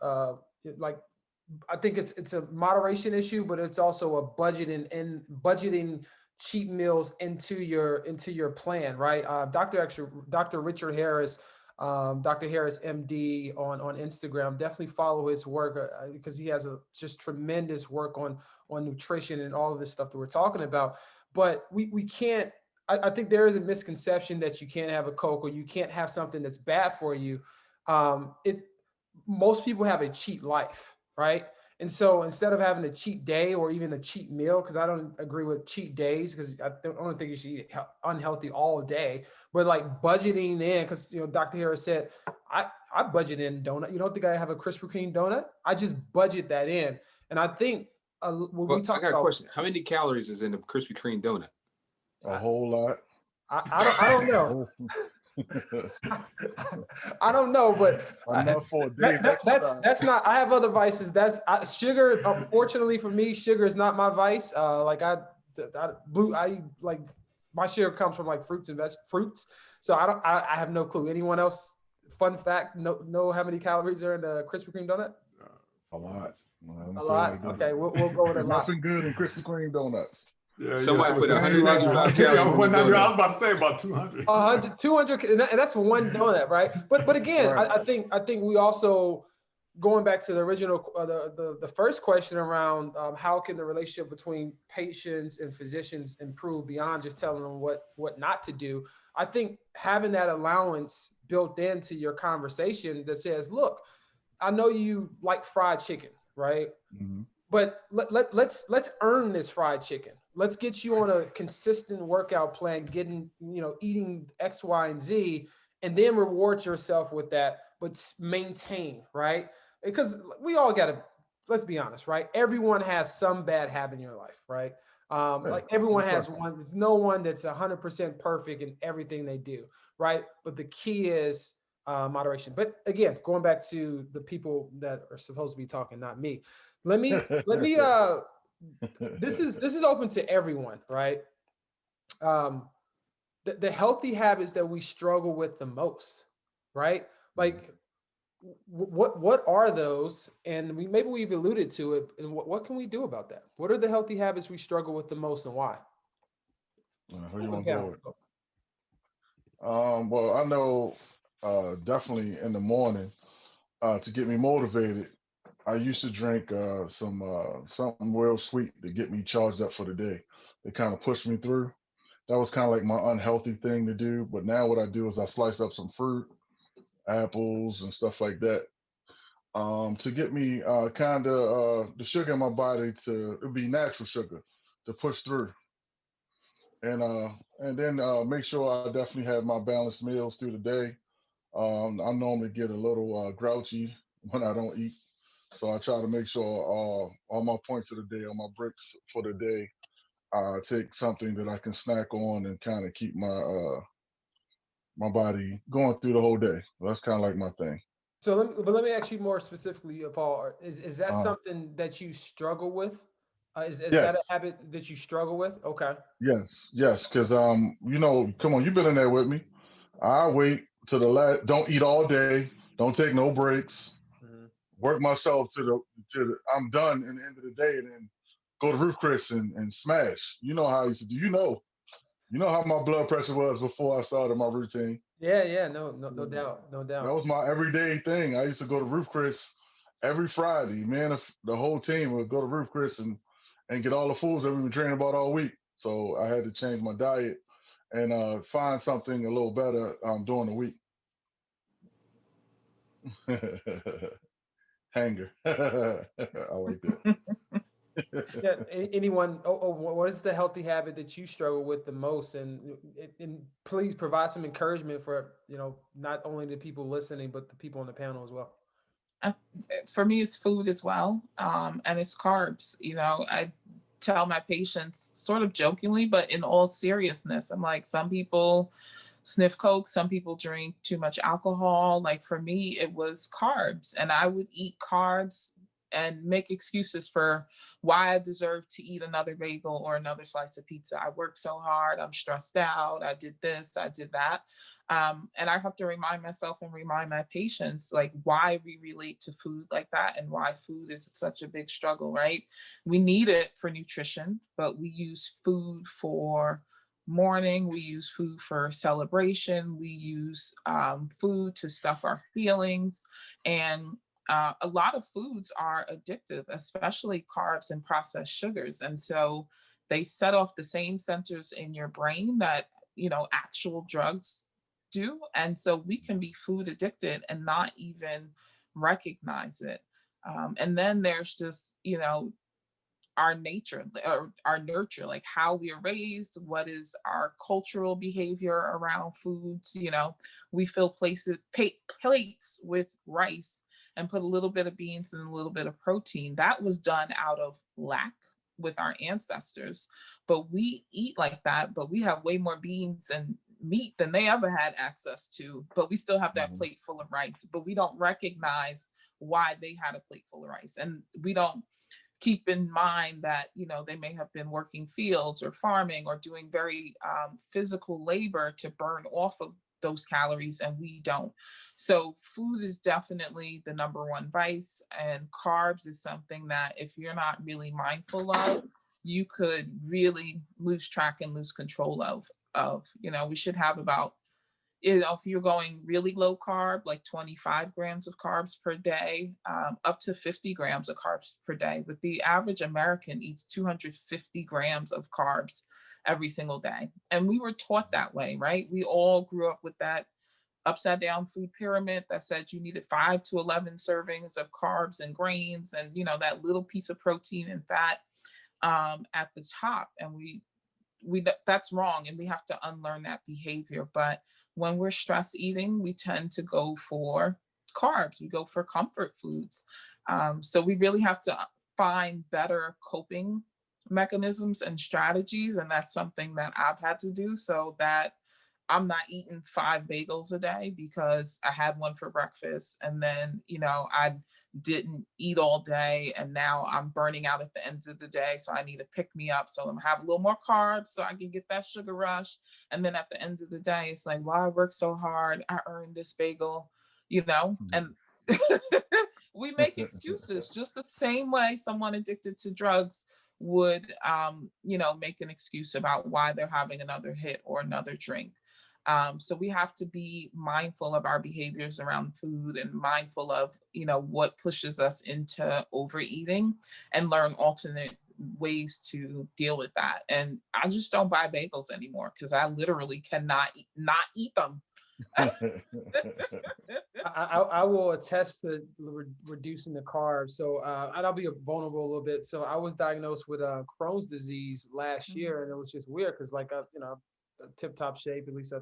I think it's a moderation issue, but it's also a budgeting cheat meals into your plan, right? Dr. Richard Harris, Dr. Harris MD on Instagram, definitely follow his work because he has just tremendous work on nutrition and all of this stuff that we're talking about. But we can't. I think there is a misconception that you can't have a Coke or you can't have something that's bad for you. Most people have a cheat life, right? And so instead of having a cheat day or even a cheat meal, because I don't agree with cheat days, because I don't think you should eat unhealthy all day, but like budgeting in, because Dr. Harris said, I budget in donut. You don't think I have a Krispy Kreme donut? I just budget that in. And I think when we talk I got about a question. How many calories is in a Krispy Kreme donut? A whole lot. I don't know. I don't know, but enough for a day. That's not. I have other vices. Sugar. Unfortunately for me, sugar is not my vice. I like my sugar comes from like fruits and fruits. So I have no clue. Anyone else? Fun fact: know how many calories are in the Krispy Kreme donut? A lot. A lot. Okay, we'll go with a lot. Nothing good in Krispy Kreme donuts. Yeah, somebody put 100 calories. I was about to say about 200. 100, 200, and that's for one donut, right? But again, right. I think we also, going back to the original, the first question around how can the relationship between patients and physicians improve beyond just telling them what not to do. I think having that allowance built into your conversation that says, look, I know you like fried chicken, right? Mm-hmm. But let's earn this fried chicken. Let's get you on a consistent workout plan, eating X, Y, and Z, and then reward yourself with that, but maintain, right? Because we all let's be honest, right? Everyone has some bad habit in your life, right? Like everyone has one. There's no one that's 100% perfect in everything they do, right? But the key is moderation. But again, going back to the people that are supposed to be talking, not me. Let me this is open to everyone, right? The healthy habits that we struggle with the most, right? Like what are those? And maybe we've alluded to it. And what can we do about that? What are the healthy habits we struggle with the most and why? Who you want to go with? Well, I know definitely in the morning, to get me motivated, I used to drink something real sweet to get me charged up for the day. It kind of pushed me through. That was kind of like my unhealthy thing to do. But now what I do is I slice up some fruit, apples, and stuff like that, to get me kind of the sugar in my body to it be natural sugar to push through, and then make sure I definitely have my balanced meals through the day. I normally get a little grouchy when I don't eat, so I try to make sure all my points of the day, all my bricks for the day, take something that I can snack on and kind of keep my body going through the whole day. That's kind of like my thing. So let me ask you more specifically, Paul. Is that Uh, something that you struggle with? Is that a yes, habit that you struggle with? Okay. yes, because come on, you've been in there with me. I wait to the last. Don't eat all day. Don't take no breaks. Hmm. Work myself to the. I'm done in the end of the day, and then go to Roof Chris and smash. You know how I used to do. You know how my blood pressure was before I started my routine. Yeah, yeah, no So doubt, no that doubt. was my everyday thing. I used to go to Roof Chris every Friday. Man, if the whole team would go to Roof Chris and get all the foods that we were training about all week. So I had to change my diet and find something a little better during the week. Hanger. I like that. Yeah. Anyone? What is the healthy habit that you struggle with the most? And please provide some encouragement for not only the people listening but the people on the panel as well. Uh, for me, it's food as well, and it's carbs. I tell my patients sort of jokingly, but in all seriousness, I'm like, some people sniff coke, some people drink too much alcohol. Like for me, it was carbs, and I would eat carbs and make excuses for why I deserve to eat another bagel or another slice of pizza. I worked so hard, I'm stressed out, I did this, I did that. And I have to remind myself and remind my patients like why we relate to food like that and why food is such a big struggle, right? We need it for nutrition, but we use food for mourning, we use food for celebration, we use food to stuff our feelings. And a lot of foods are addictive, especially carbs and processed sugars. And so they set off the same centers in your brain that, actual drugs do. And so we can be food addicted and not even recognize it. And then there's just, our nature or our nurture, like how we are raised, what is our cultural behavior around foods. We fill plates with rice and put a little bit of beans and a little bit of protein. That was done out of lack with our ancestors, but we eat like that, but we have way more beans and meat than they ever had access to, but we still have that Mhm. plate full of rice, but we don't recognize why they had a plate full of rice, and we don't keep in mind that they may have been working fields or farming or doing very physical labor to burn off of those calories, and we don't. So food is definitely the number one vice, and carbs is something that if you're not really mindful of, you could really lose track and lose control of. We should have about, if you're going really low carb, like 25 grams of carbs per day, up to 50 grams of carbs per day. But the average American eats 250 grams of carbs every single day. And we were taught that way, right? We all grew up with that upside down food pyramid that said you needed 5 to 11 servings of carbs and grains and, that little piece of protein and fat at the top. And that's wrong, and we have to unlearn that behavior. But when we're stress eating, we tend to go for carbs, we go for comfort foods. So we really have to find better coping mechanisms and strategies, and that's something that I've had to do so that I'm not eating 5 bagels a day because I had one for breakfast and then, I didn't eat all day and now I'm burning out at the end of the day. So I need to pick me up. So I'm gonna have a little more carbs so I can get that sugar rush. And then at the end of the day, it's like, well, I worked so hard. I earned this bagel, and we make excuses just the same way someone addicted to drugs would, make an excuse about why they're having another hit or another drink. So we have to be mindful of our behaviors around food and mindful of, what pushes us into overeating, and learn alternate ways to deal with that. And I just don't buy bagels anymore because I literally cannot not eat them. I will attest to reducing the carbs. So, and I'll be vulnerable a little bit. So I was diagnosed with Crohn's disease last year, and it was just weird because, like, tip top shape, at least I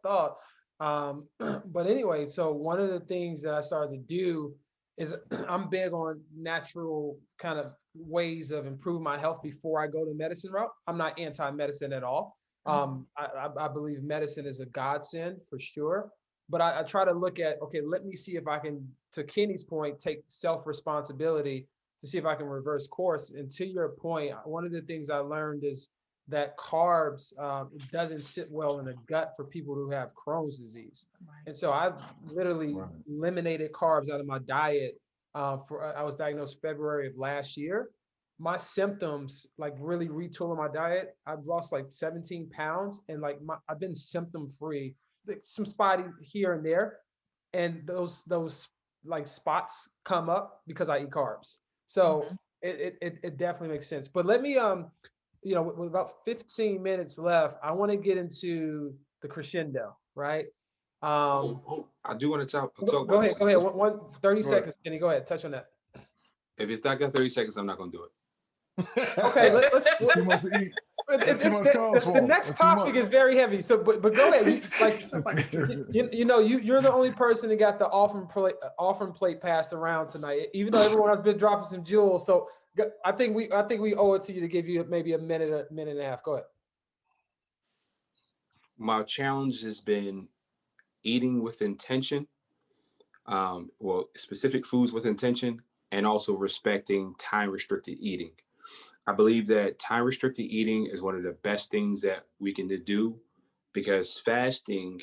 thought. But anyway, so one of the things that I started to do is I'm big on natural kind of ways of improving my health before I go to medicine route. I'm not anti-medicine at all. I believe medicine is a godsend for sure. But I try to look at, okay, let me see if I can, to Kenny's point, take self-responsibility to see if I can reverse course. And to your point, one of the things I learned is that carbs, it doesn't sit well in the gut for people who have Crohn's disease. And so I've literally eliminated carbs out of my diet. I was diagnosed February of last year. My symptoms, like really retooling my diet, I've lost like 17 pounds, and like I've been symptom free, some spotty here and there, and those like spots come up because I eat carbs. So it definitely makes sense. But let me with about 15 minutes left, I want to get into the crescendo, right? I do want to talk. Go ahead. 30 seconds. Kenny, go ahead. Touch on that. If it's not got 30 seconds, I'm not going to do it. Okay, let's too much to eat. The next topic is very heavy. So, but go ahead. You're the only person that got the offering plate passed around tonight. Even though everyone has been dropping some jewels, so I think we owe it to you to give you maybe a minute and a half. Go ahead. My challenge has been eating with intention. Specific foods with intention, and also respecting time-restricted eating. I believe that time-restricted eating is one of the best things that we can do, because fasting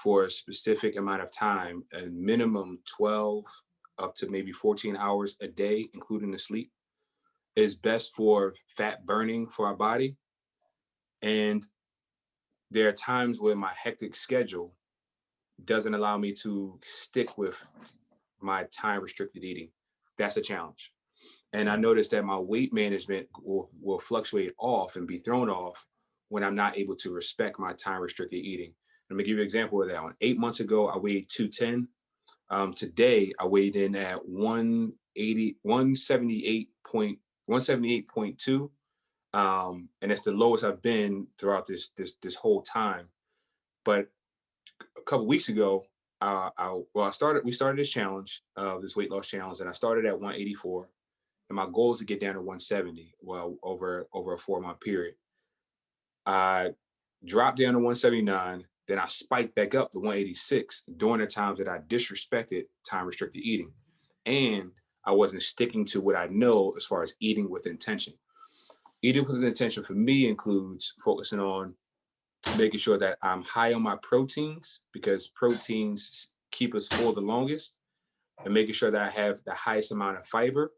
for a specific amount of time, a minimum 12 up to maybe 14 hours a day, including the sleep, is best for fat burning for our body. And there are times where my hectic schedule doesn't allow me to stick with my time-restricted eating. That's a challenge. And I noticed that my weight management will fluctuate off and be thrown off when I'm not able to respect my time-restricted eating. Let me give you an example of that one. 8 months ago, I weighed 210. Today, I weighed in at 178.2. And it's the lowest I've been throughout this whole time. But a couple of weeks ago, we started this challenge, this weight loss challenge, and I started at 184. And my goal is to get down to 170, over a 4-month period. I dropped down to 179, then I spiked back up to 186 during the times that I disrespected time-restricted eating. And I wasn't sticking to what I know as far as eating with intention. Eating with intention for me includes focusing on making sure that I'm high on my proteins, because proteins keep us full the longest, and making sure that I have the highest amount of fiber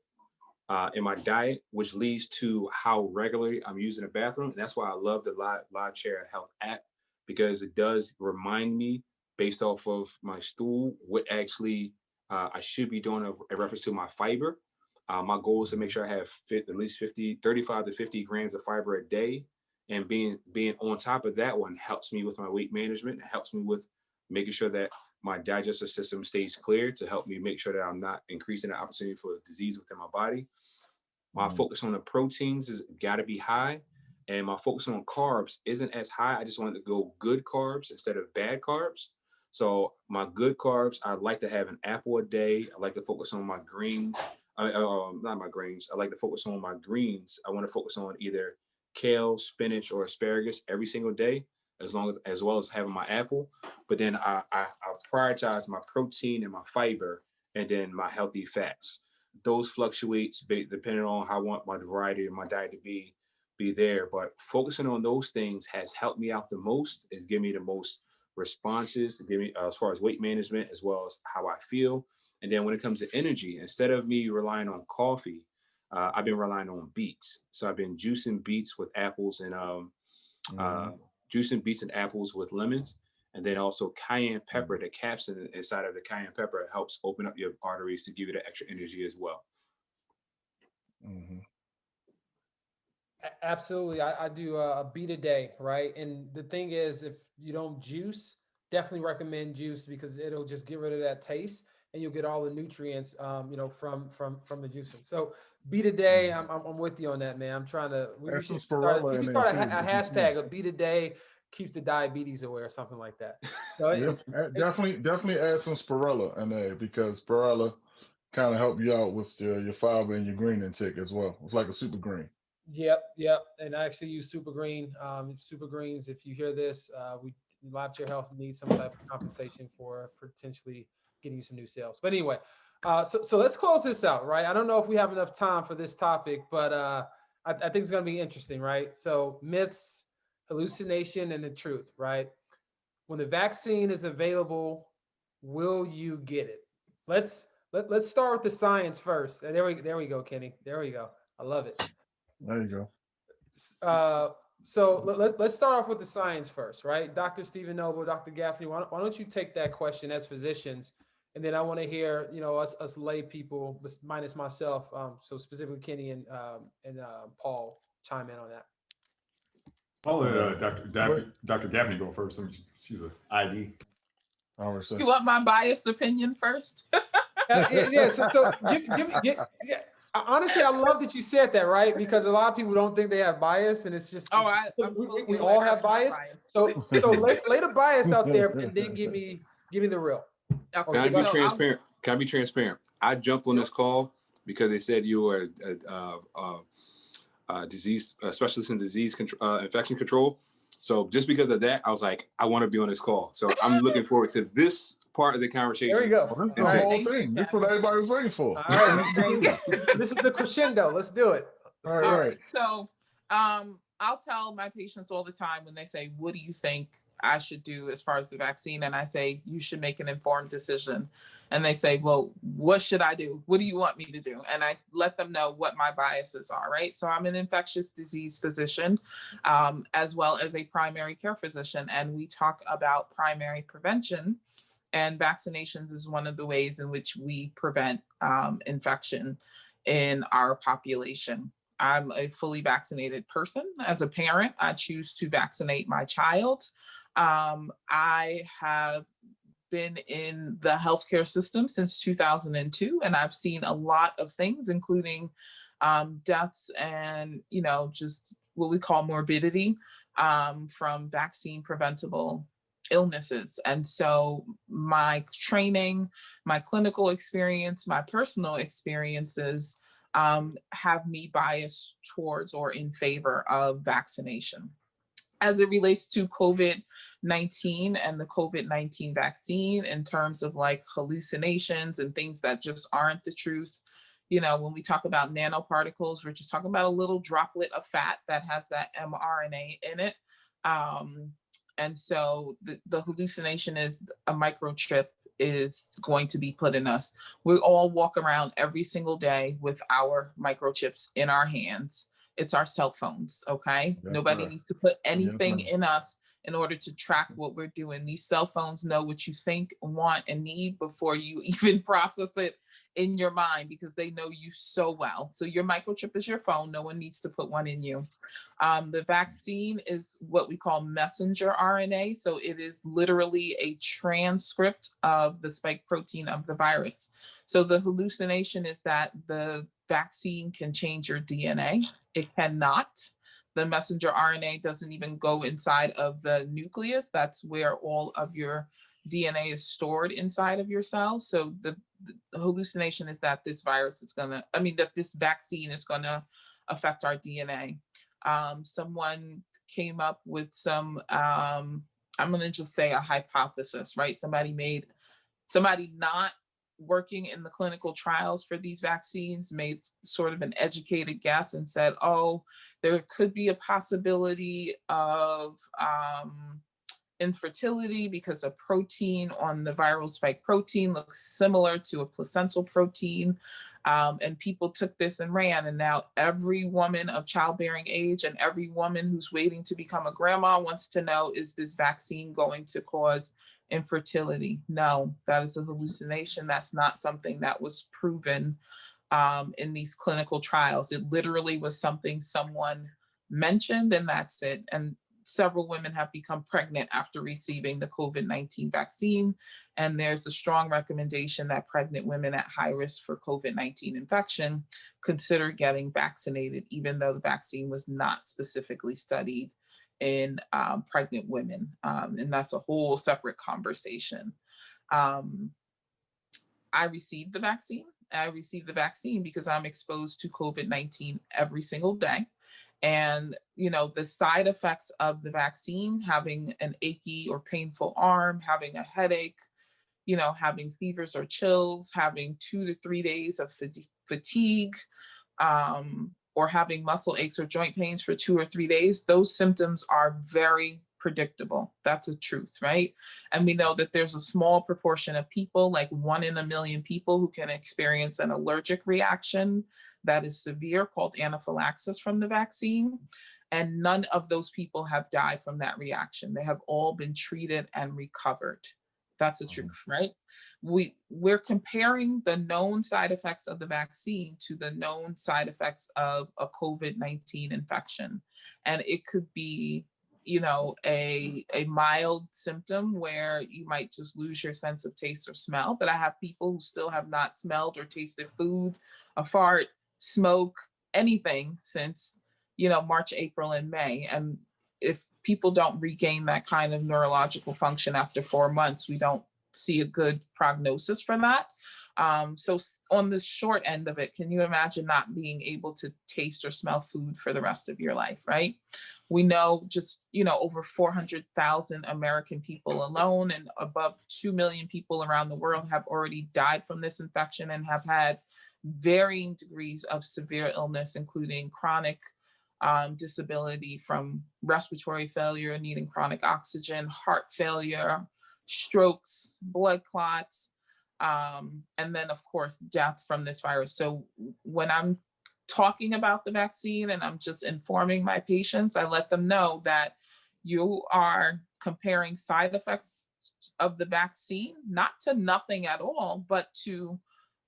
in my diet, which leads to how regularly I'm using the bathroom. And that's why I love the Live Chair Health app, because it does remind me, based off of my stool, what actually I should be doing in reference to my fiber. My goal is to make sure I have at least 35 to 50 grams of fiber a day. And being on top of that one helps me with my weight management. It helps me with making sure that my digestive system stays clear, to help me make sure that I'm not increasing the opportunity for disease within my body. My focus on the proteins has got to be high, and my focus on carbs isn't as high. I just want to go good carbs instead of bad carbs. So my good carbs, I like to have an apple a day. I like to focus on my greens. Not my grains. I like to focus on my greens. I want to focus on either kale, spinach, or asparagus every single day, as well as having my apple. But then I prioritize my protein and my fiber, and then my healthy fats. Those fluctuates depending on how I want my variety of my diet to be there. But focusing on those things has helped me out the most. It's given me the most responses, give me as far as weight management, as well as how I feel. And then when it comes to energy, instead of me relying on coffee, I've been relying on beets. So I've been juicing beets with apples, and juicing beets and apples with lemons. And then also cayenne pepper, the capsaicin inside of the cayenne pepper helps open up your arteries to give you the extra energy as well. Absolutely. I do a beet a day, right? And the thing is, if you don't juice, definitely recommend juice because it'll just get rid of that taste and you'll get all the nutrients, from the juicing. So beet a day, I'm with you on that, man. I'm trying to, we should start a hashtag of beet a day keeps the diabetes away or something like that. So definitely add some spirella in there because spirella kind of help you out with your fiber and your green intake as well. It's like a super green. Yep. And I actually use Super Green. Super Greens, if you hear this, we Live Chair Health needs some type of compensation for potentially getting you some new sales. But anyway, so let's close this out, right? I don't know if we have enough time for this topic, but I think it's going to be interesting, right? So myths, hallucination, and the truth, right? When the vaccine is available, will you get it? Let's start with the science first. And there we go, Kenny. There we go. I love it. There you go. So let's start off with the science first, right? Dr. Stephen Noble, Dr. Gaffney, why don't you take that question as physicians, and then I want to hear, us lay people minus myself, so specifically Kenny and Paul chime in on that. I'll let Dr. Gaffney go first. I mean, she's an ID. You want my biased opinion first? Yeah. So honestly, I love that you said that, right? Because a lot of people don't think they have bias, and it's just we all have bias. So lay the bias out there, and then give me the real. Okay. Can I be transparent? Can I be transparent? I jumped on this call because they said you were a disease specialist in disease control, infection control. So just because of that, I was like, I want to be on this call. So I'm looking forward to this part of the conversation. There we go. Well, this is the whole thing. This is what everybody was waiting for. All right, this is the crescendo. Let's do it. All right. So I'll tell my patients all the time when they say, what do you think I should do as far as the vaccine? And I say, you should make an informed decision. And they say, well, what should I do? What do you want me to do? And I let them know what my biases are, right? So I'm an infectious disease physician, as well as a primary care physician. And we talk about primary prevention, and vaccinations is one of the ways in which we prevent infection in our population. I'm a fully vaccinated person. As a parent, I choose to vaccinate my child. I have been in the healthcare system since 2002, and I've seen a lot of things, including deaths and, just what we call morbidity from vaccine preventable illnesses. And so my training, my clinical experience, my personal experiences have me biased towards or in favor of vaccination. As it relates to COVID-19 and the COVID-19 vaccine, in terms of like hallucinations and things that just aren't the truth, when we talk about nanoparticles, we're just talking about a little droplet of fat that has that mRNA in it. And so the hallucination is a microchip is going to be put in us. We all walk around every single day with our microchips in our hands. It's our cell phones, okay? Yes, nobody needs to put anything in us in order to track what we're doing. These cell phones know what you think, want, and need before you even process it in your mind, because they know you so well. So your microchip is your phone. No one needs to put one in you. The vaccine is what we call messenger RNA. So it is literally a transcript of the spike protein of the virus. So the hallucination is that the vaccine can change your DNA. It cannot. The messenger RNA doesn't even go inside of the nucleus. That's where all of your DNA is stored inside of your cells. So the hallucination is that this virus is that this vaccine is gonna affect our DNA. Someone came up with some, I'm gonna just say a hypothesis, right? Somebody not working in the clinical trials for these vaccines made sort of an educated guess and said, oh, there could be a possibility of infertility because a protein on the viral spike protein looks similar to a placental protein. And people took this and ran. And now every woman of childbearing age and every woman who's waiting to become a grandma wants to know, is this vaccine going to cause infertility? No, that is a hallucination. That's not something that was proven in these clinical trials. It literally was something someone mentioned, and that's it. And several women have become pregnant after receiving the COVID-19 vaccine. And there's a strong recommendation that pregnant women at high risk for COVID-19 infection consider getting vaccinated, even though the vaccine was not specifically studied in pregnant women. And that's a whole separate conversation. I received the vaccine. I received the vaccine because I'm exposed to COVID-19 every single day. And, the side effects of the vaccine, having an achy or painful arm, having a headache, having fevers or chills, having 2 to 3 days of fatigue, or having muscle aches or joint pains for 2 or 3 days, those symptoms are very predictable. That's a truth, right? And we know that there's a small proportion of people, like 1 in a million people, who can experience an allergic reaction that is severe called anaphylaxis from the vaccine. And none of those people have died from that reaction. They have all been treated and recovered. That's the truth, right? We're comparing the known side effects of the vaccine to the known side effects of a COVID-19 infection. And it could be, a mild symptom where you might just lose your sense of taste or smell. But I have people who still have not smelled or tasted food, a fart, smoke, anything since, March, April, and May. And if people don't regain that kind of neurological function after 4 months, we don't see a good prognosis for that. So on the short end of it, can you imagine not being able to taste or smell food for the rest of your life, right? We know just, over 400,000 American people alone and above 2 million people around the world have already died from this infection and have had varying degrees of severe illness, including chronic disability from respiratory failure, needing chronic oxygen, heart failure, strokes, blood clots, and then of course, death from this virus. So when I'm talking about the vaccine and I'm just informing my patients, I let them know that you are comparing side effects of the vaccine, not to nothing at all, but to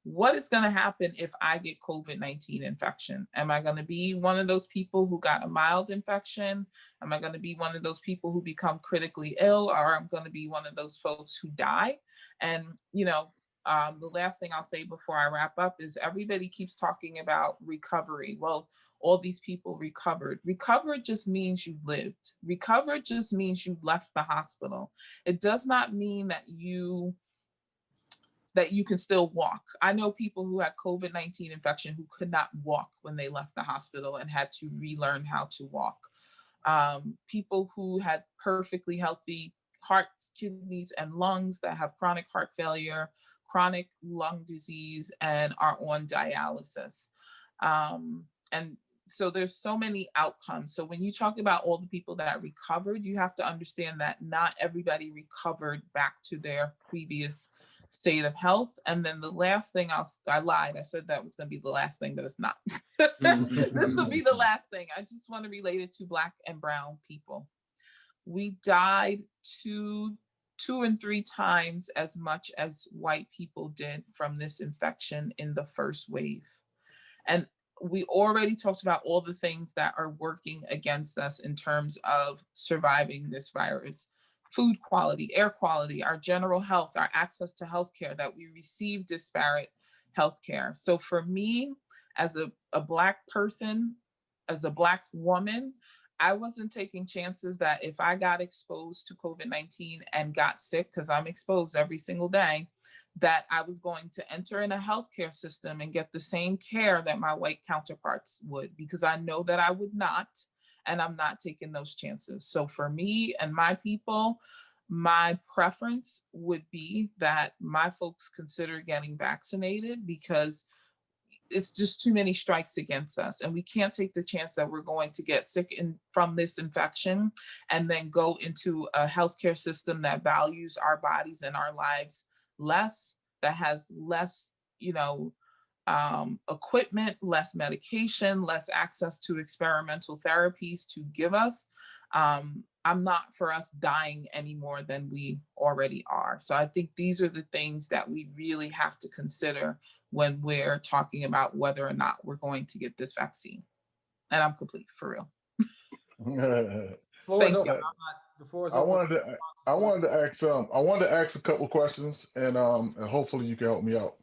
what is going to happen if I get COVID-19 infection? Am I going to be one of those people who got a mild infection? Am I going to be one of those people who become critically ill? Or I'm going to be one of those folks who die? And, the last thing I'll say before I wrap up is everybody keeps talking about recovery. Well, all these people recovered. Recovered just means you lived. Recovered just means you left the hospital. It does not mean that you can still walk. I know people who had COVID-19 infection who could not walk when they left the hospital and had to relearn how to walk. People who had perfectly healthy hearts, kidneys, and lungs that have chronic heart failure, chronic lung disease, and are on dialysis. And so there's so many outcomes. So when you talk about all the people that recovered, you have to understand that not everybody recovered back to their previous state of health. And then the last thing I lied. I said that was going to be the last thing, but it's not. This will be the last thing. I just want to relate it to Black and brown people. We died two and 3 times as much as white people did from this infection in the first wave. And we already talked about all the things that are working against us in terms of surviving this virus. Food quality, air quality, our general health, our access to healthcare, that we receive disparate healthcare. So for me, as a Black person, as a Black woman, I wasn't taking chances that if I got exposed to COVID-19 and got sick, because I'm exposed every single day, that I was going to enter in a healthcare system and get the same care that my white counterparts would, because I know that I would not, and I'm not taking those chances. So for me and my people, my preference would be that my folks consider getting vaccinated, because it's just too many strikes against us. And we can't take the chance that we're going to get sick from this infection and then go into a healthcare system that values our bodies and our lives less, that has less, equipment, less medication, less access to experimental therapies to give us, I'm not for us dying any more than we already are. So I think these are the things that we really have to consider when we're talking about whether or not we're going to get this vaccine. And I'm complete, for real. Floor is Thank open. you. The floor is I open. I wanted to ask a couple questions, and hopefully you can help me out.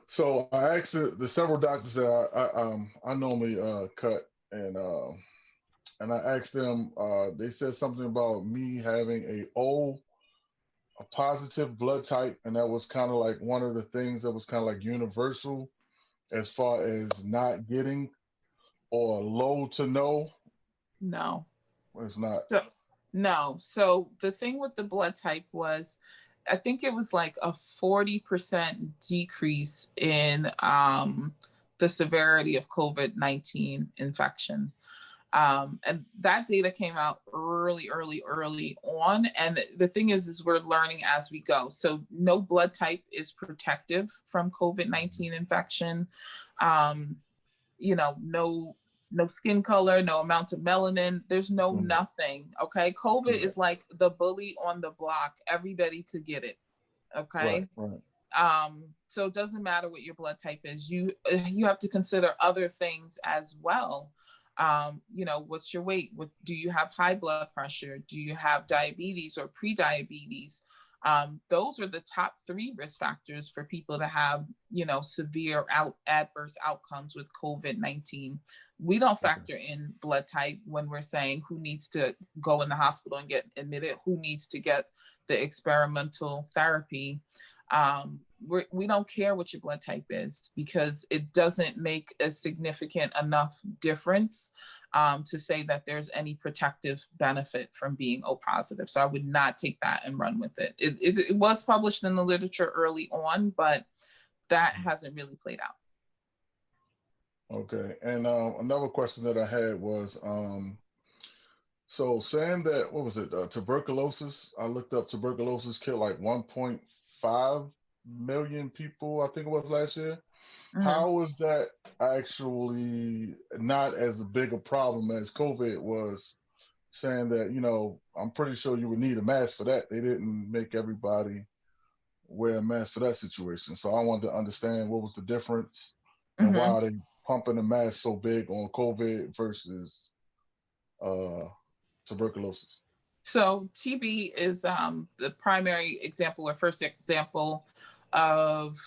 So I asked the several doctors that I normally cut, and I asked them. They said something about me having a positive blood type, and that was kind of like one of the things that was kind of like universal as far as not getting or low to no. No. It's not. No. So the thing with the blood type was, I think it was like a 40% decrease in the severity of COVID-19 infection. And that data came out early on. And the thing is we're learning as we go. So no blood type is protective from COVID-19 infection. No skin color, no amount of melanin. There's no nothing. Okay. COVID is like the bully on the block. Everybody could get it. Okay. Right. So it doesn't matter what your blood type is. You have to consider other things as well. What's your weight? Do you have high blood pressure? Do you have diabetes or pre-diabetes? Those are the top 3 risk factors for people to have, severe adverse outcomes with COVID-19. We don't factor in blood type when we're saying who needs to go in the hospital and get admitted, who needs to get the experimental therapy. We don't care what your blood type is because it doesn't make a significant enough difference to say that there's any protective benefit from being O positive. So I would not take that and run with it. It was published in the literature early on, but that hasn't really played out. Okay. And another question that I had was, so saying that, what was it? Tuberculosis. I looked up tuberculosis killed like 1.5 million people, I think it was last year. Mm-hmm. How is that actually not as big a problem as COVID was, saying that, I'm pretty sure you would need a mask for that. They didn't make everybody wear a mask for that situation. So I wanted to understand what was the difference and why are they pumping the mask so big on COVID versus tuberculosis. So TB is the primary example or first example of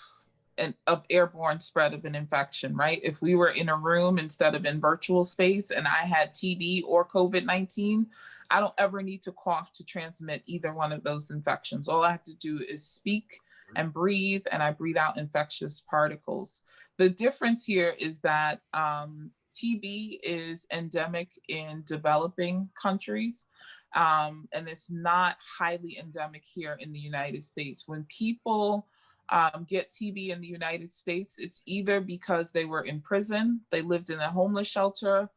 airborne spread of an infection, right? If we were in a room instead of in virtual space and I had TB or COVID-19, I don't ever need to cough to transmit either one of those infections. All I have to do is speak and breathe, and I breathe out infectious particles. The difference here is that TB is endemic in developing countries, and it's not highly endemic here in the United States. When people get TB in the United States, it's either because they were in prison, they lived in a homeless shelter,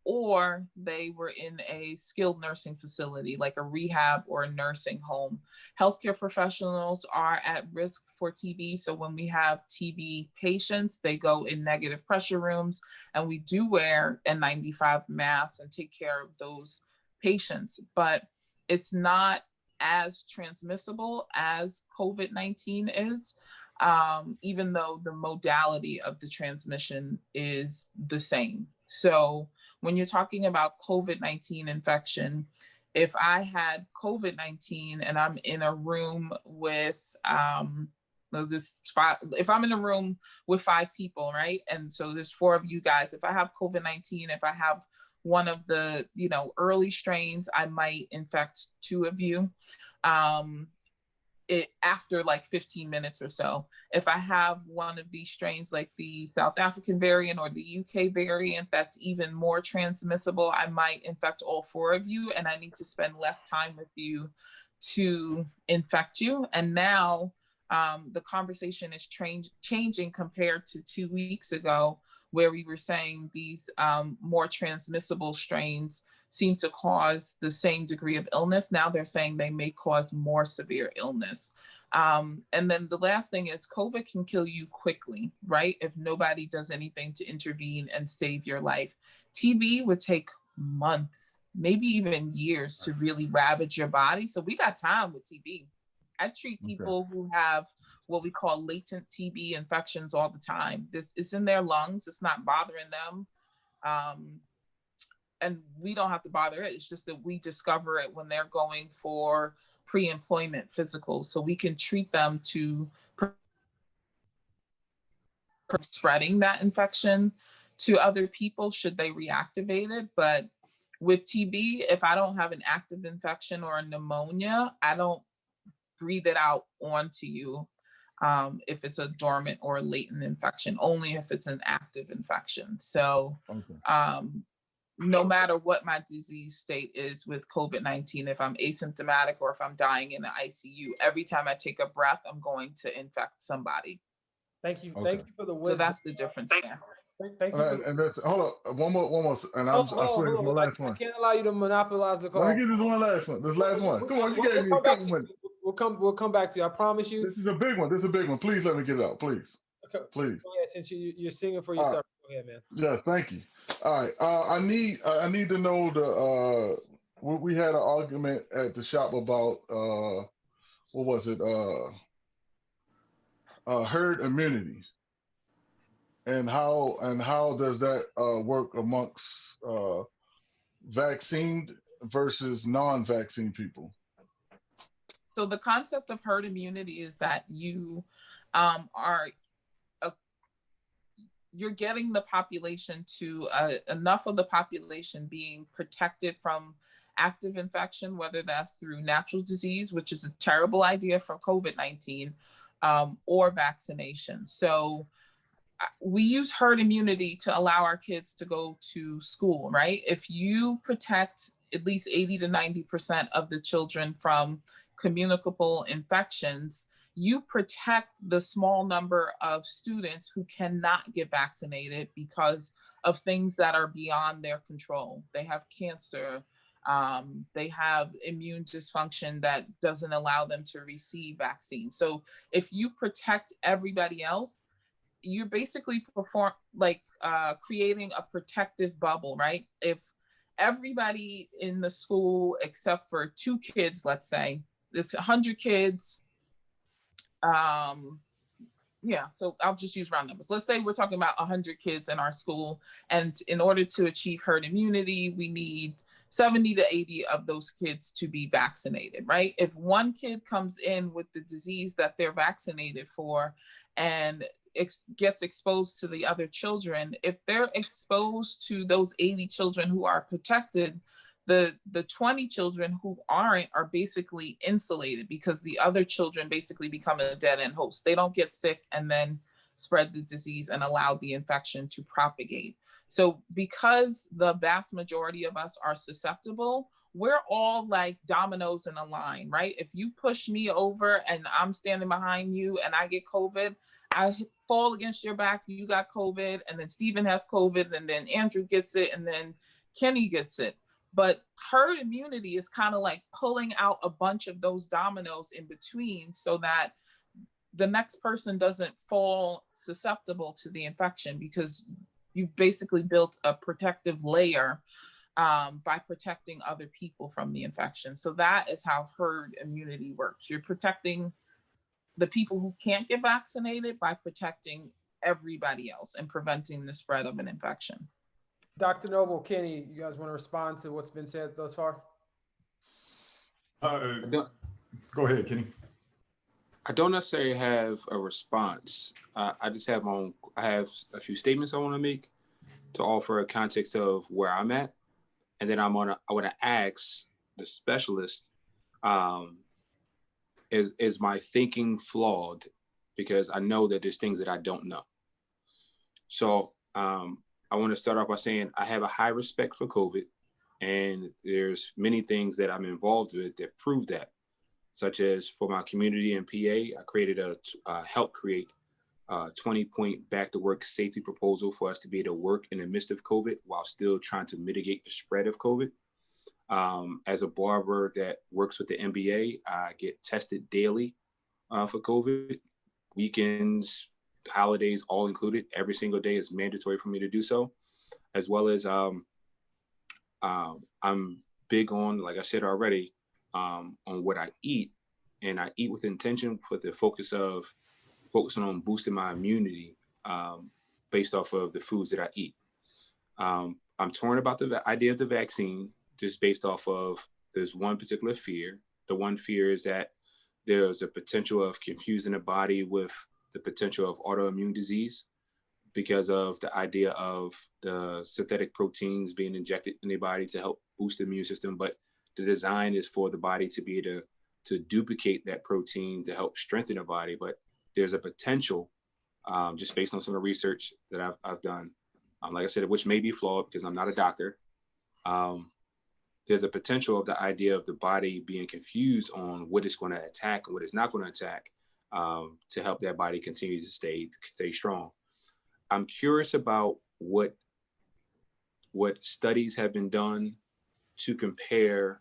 or they were in a skilled nursing facility like a rehab or a nursing home. Healthcare professionals are at risk for TB. So when we have TB patients, they go in negative pressure rooms, and we do wear N95 masks and take care of those patients. But it's not as transmissible as COVID-19 is, even though the modality of the transmission is the same. So when you're talking about COVID-19 infection, if I had COVID-19 and I'm in a room with if I'm in a room with 5 people, right? And so there's 4 of you guys. If I have COVID-19, if I have one of the early strains, I might infect 2 of you. After like 15 minutes or so. If I have one of these strains like the South African variant or the UK variant that's even more transmissible, I might infect all 4 of you, and I need to spend less time with you to infect you. And now the conversation is changing compared to 2 weeks ago, where we were saying these more transmissible strains seem to cause the same degree of illness. Now they're saying they may cause more severe illness. And then the last thing is COVID can kill you quickly, right? If nobody does anything to intervene and save your life. TB would take months, maybe even years to really ravage your body. So we got time with TB. I treat people who have what we call latent TB infections all the time. This is in their lungs. It's not bothering them. And we don't have to bother it. It's just that we discover it when they're going for pre-employment physicals. So we can treat them to spreading that infection to other people should they reactivate it. But with TB, if I don't have an active infection or a pneumonia, I don't breathe it out onto you if it's a dormant or latent infection, only if it's an active infection. So no matter what my disease state is with COVID-19, if I'm asymptomatic or if I'm dying in the ICU, every time I take a breath, I'm going to infect somebody. Thank you. Thank you for the wisdom. So that's the difference there. Thank you. And that's, hold on, one more, and I swear this is my last one. I can't allow you to monopolize the call. Let me get this one last one. This last one. Come on, you gave me a couple minutes. We'll come back to you. I promise you. This is a big one. This is a big one. Please let me get it out. Please. Okay. Please. Yeah, since you're singing for yourself. Right. Go ahead, man. Yeah, thank you. All right. I need to know the we had an argument at the shop about what was it? Herd immunity. And how does that work amongst vaccinated versus non-vaccine people? So the concept of herd immunity is that you you're getting the population to enough of the population being protected from active infection, whether that's through natural disease, which is a terrible idea for COVID-19, or vaccination. So we use herd immunity to allow our kids to go to school, right? If you protect at least 80 to 90% of the children from communicable infections, you protect the small number of students who cannot get vaccinated because of things that are beyond their control. They have cancer, they have immune dysfunction that doesn't allow them to receive vaccines. So if you protect everybody else, you're basically creating a protective bubble, right? If everybody in the school, except for 2 kids, let's say, there's 100 kids, so I'll just use round numbers. Let's say we're talking about 100 kids in our school, and in order to achieve herd immunity, we need 70 to 80 of those kids to be vaccinated, right? If one kid comes in with the disease that they're vaccinated for and gets exposed to the other children, if they're exposed to those 80 children who are protected, the 20 children who aren't are basically insulated because the other children basically become a dead-end host. They don't get sick and then spread the disease and allow the infection to propagate. So because the vast majority of us are susceptible, we're all like dominoes in a line, right? If you push me over and I'm standing behind you and I get COVID, I fall against your back, you got COVID, and then Stephen has COVID, and then Andrew gets it, and then Kenny gets it. But herd immunity is kind of like pulling out a bunch of those dominoes in between so that the next person doesn't fall susceptible to the infection, because you basically built a protective layer by protecting other people from the infection. So that is how herd immunity works. You're protecting the people who can't get vaccinated by protecting everybody else and preventing the spread of an infection. Dr. Noble, Kenny, you guys want to respond to what's been said thus far? Go ahead, Kenny. I don't necessarily have a response. I just have I have a few statements I want to make to offer a context of where I'm at. And then I want to ask the specialist, is my thinking flawed? Because I know that there's things that I don't know. So I want to start off by saying I have a high respect for COVID, and there's many things that I'm involved with that prove that, such as for my community in PA, I created helped create 20-point back to work safety proposal for us to be able to work in the midst of COVID while still trying to mitigate the spread of COVID. As a barber that works with the NBA, I get tested daily for COVID. Weekends, holidays, all included. Every single day is mandatory for me to do so. As well as I'm big on, like I said already, on what I eat, and I eat with intention, with the focusing on boosting my immunity based off of the foods that I eat. I'm torn about the idea of the vaccine, just based off of there's one particular fear. The one fear is that there's a potential of confusing the body with the potential of autoimmune disease because of the idea of the synthetic proteins being injected in the body to help boost the immune system. But the design is for the body to be able to duplicate that protein to help strengthen the body. But there's a potential, just based on some of the research that I've done, like I said, which may be flawed because I'm not a doctor. There's a potential of the idea of the body being confused on what it's going to attack and what it's not going to attack to help that body continue to stay strong. I'm curious about what studies have been done to compare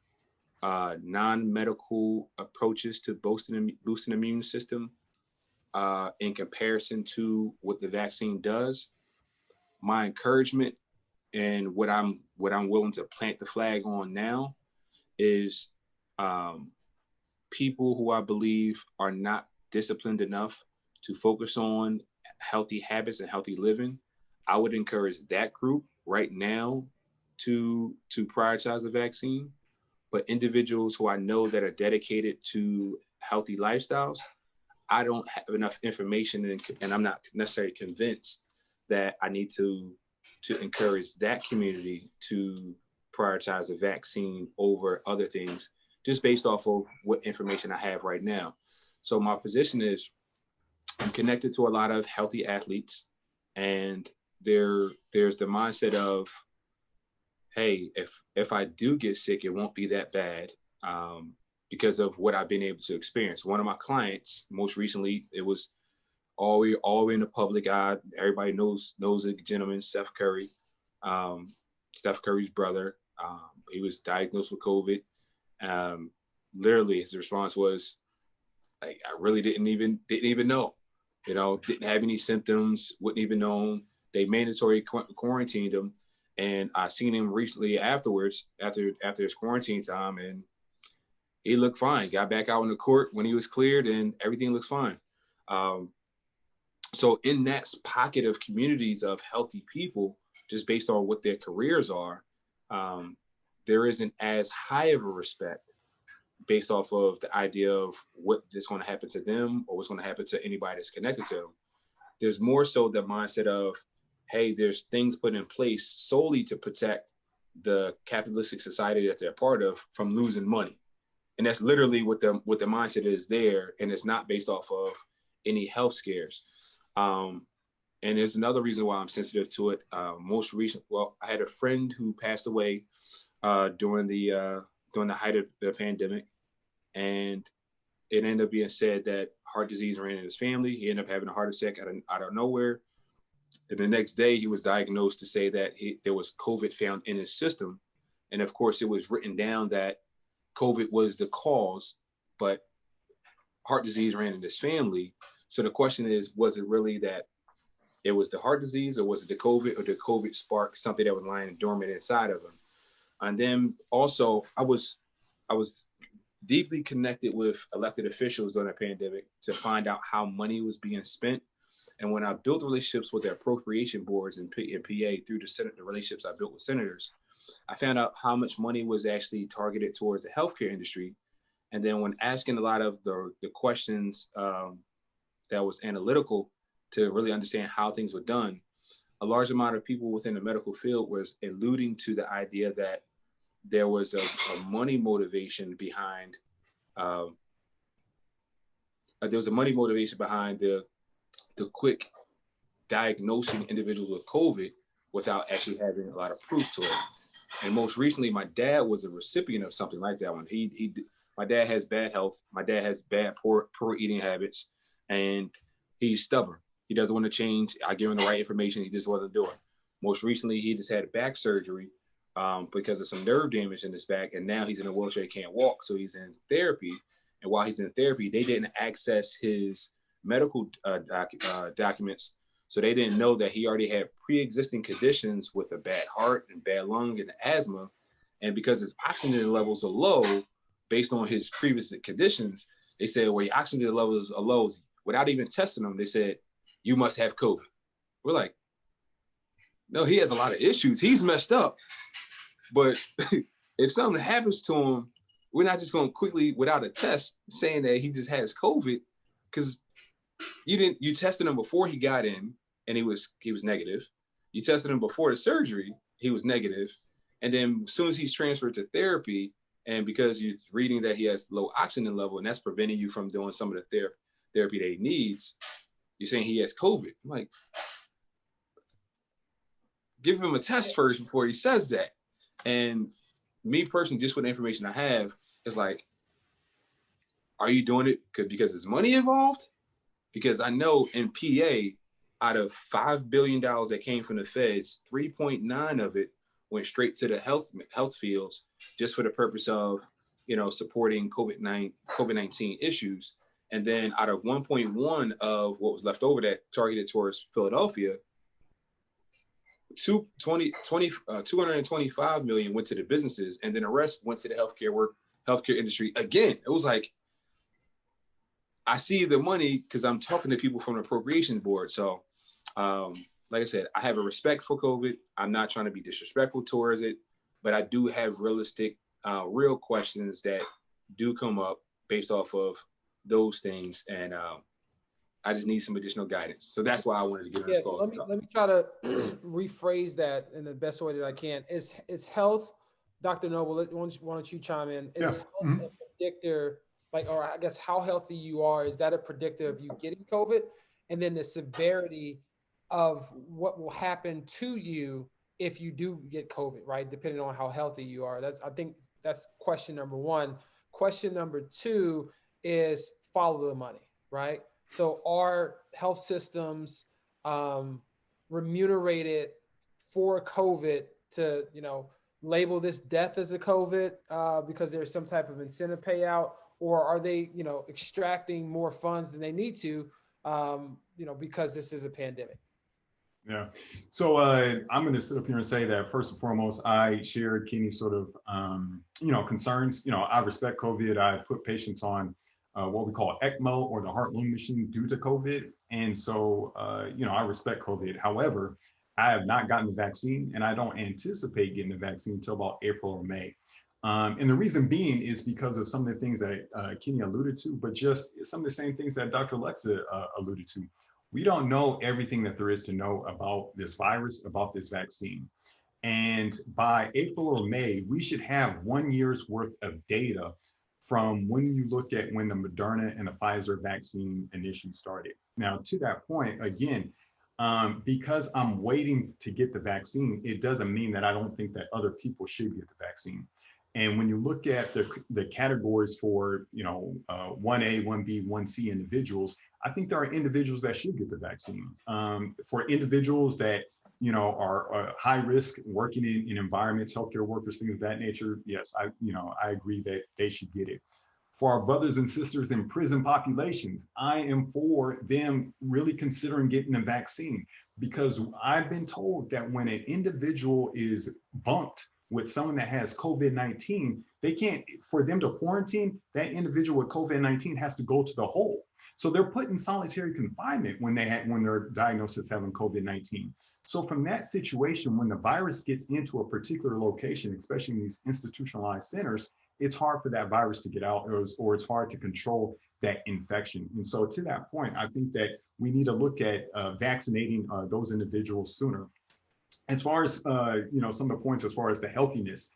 non-medical approaches to boosting the immune system in comparison to what the vaccine does. My encouragement and what I'm willing to plant the flag on now is people who I believe are not disciplined enough to focus on healthy habits and healthy living. I would encourage that group right now to prioritize the vaccine. But individuals who I know that are dedicated to healthy lifestyles, I don't have enough information and I'm not necessarily convinced that I need to encourage that community to prioritize a vaccine over other things, just based off of what information I have right now. So my position is I'm connected to a lot of healthy athletes, and there's the mindset of, hey, if I do get sick, it won't be that bad because of what I've been able to experience. One of my clients, most recently, it was all in the public eye. Everybody knows the gentleman, Steph Curry, Steph Curry's brother. He was diagnosed with COVID. Literally, his response was, like, I really didn't even know, didn't have any symptoms, wouldn't even know. They mandatory quarantined him. And I seen him recently afterwards, after his quarantine time, and he looked fine. Got back out on the court when he was cleared, and everything looks fine. So in that pocket of communities of healthy people, just based on what their careers are, there isn't as high of a respect based off of the idea of what is going to happen to them or what's going to happen to anybody that's connected to them. There's more so the mindset of, hey, there's things put in place solely to protect the capitalistic society that they're part of from losing money. And that's literally what the mindset is there. And it's not based off of any health scares. And there's another reason why I'm sensitive to it. I had a friend who passed away during the height of the pandemic. And it ended up being said that heart disease ran in his family. He ended up having a heart attack out of nowhere. And the next day he was diagnosed to say that there was COVID found in his system. And of course it was written down that COVID was the cause, but heart disease ran in his family. So the question is, was it really that it was the heart disease, or was it the COVID, or did COVID spark something that was lying dormant inside of him? And then also I was deeply connected with elected officials during the pandemic to find out how money was being spent. And when I built relationships with the appropriation boards in PA through the relationships I built with senators, I found out how much money was actually targeted towards the healthcare industry. And then when asking a lot of the questions that was analytical to really understand how things were done, a large amount of people within the medical field was alluding to the idea that there was a money motivation behind the quick diagnosing individuals with COVID without actually having a lot of proof to it. And most recently, my dad was a recipient of something like that one. My dad has bad health. My dad has poor eating habits, and he's stubborn. He doesn't want to change. I give him the right information. He just wasn't doing. Most recently, he just had back surgery because of some nerve damage in his back, and now he's in a wheelchair, can't walk, so he's in therapy. And while he's in therapy, they didn't access his medical documents, so they didn't know that he already had pre-existing conditions with a bad heart and bad lung and asthma. And because his oxygen levels are low, based on his previous conditions, they said, well, your oxygen levels are low. Without even testing him, they said, you must have COVID. We're like, no, he has a lot of issues. He's messed up. But if something happens to him, we're not just going to quickly, without a test, saying that he just has COVID, because you tested him before he got in, and he was negative. You tested him before the surgery, he was negative. And then as soon as he's transferred to therapy, and because you're reading that he has low oxygen level, and that's preventing you from doing some of the therapy that he needs, you're saying he has COVID. I'm like, give him a test first before he says that. And me personally, just with the information I have, is like, are you doing it because there's money involved? Because I know in PA, out of $5 billion that came from the feds, 3.9 of it went straight to the health fields, just for the purpose of, supporting COVID-19 issues. And then out of 1.1 of what was left over that targeted towards Philadelphia, 225 million went to the businesses, and then the rest went to the healthcare industry. Again, it was like, I see the money because I'm talking to people from the appropriation board. So, like I said, I have a respect for COVID. I'm not trying to be disrespectful towards it, but I do have realistic, real questions that do come up based off of those things. And I just need some additional guidance. So that's why I wanted to get on this call. Let me try to rephrase that in the best way that I can. Is health, Dr. Noble, why don't you chime in? Is health a predictor, or I guess how healthy you are, is that a predictor of you getting COVID? And then the severity of what will happen to you if you do get COVID, right? Depending on how healthy you are. I think that's question number one. Question number two is follow the money, right? So are health systems remunerated for COVID to, label this death as a COVID because there's some type of incentive payout, or are they, extracting more funds than they need to, because this is a pandemic? Yeah. So I'm going to sit up here and say that first and foremost, I shared Kenny's sort of, concerns. I respect COVID. I put patients on what we call ECMO, or the heart-lung machine, due to COVID. And so, I respect COVID. However, I have not gotten the vaccine, and I don't anticipate getting the vaccine until about April or May. And the reason being is because of some of the things that Kenny alluded to, but just some of the same things that Dr. Alexea alluded to. We don't know everything that there is to know about this virus, about this vaccine. And by April or May, we should have 1 year's worth of data from when you look at when the Moderna and the Pfizer vaccine initially started. Now, to that point, again, because I'm waiting to get the vaccine, it doesn't mean that I don't think that other people should get the vaccine. And when you look at the categories for, 1A, 1B, 1C individuals, I think there are individuals that should get the vaccine. For individuals that, are high risk, working in environments, healthcare workers, things of that nature, yes, I agree that they should get it. For our brothers and sisters in prison populations, I am for them really considering getting the vaccine, because I've been told that when an individual is bunked with someone that has COVID-19, they can't, for them to quarantine, that individual with COVID-19 has to go to the hole. So they're put in solitary confinement when they're diagnosed as having COVID-19. So from that situation, when the virus gets into a particular location, especially in these institutionalized centers, it's hard for that virus to get out, or it's hard to control that infection. And so to that point, I think that we need to look at vaccinating those individuals sooner. As far as, some of the points as far as the healthiness,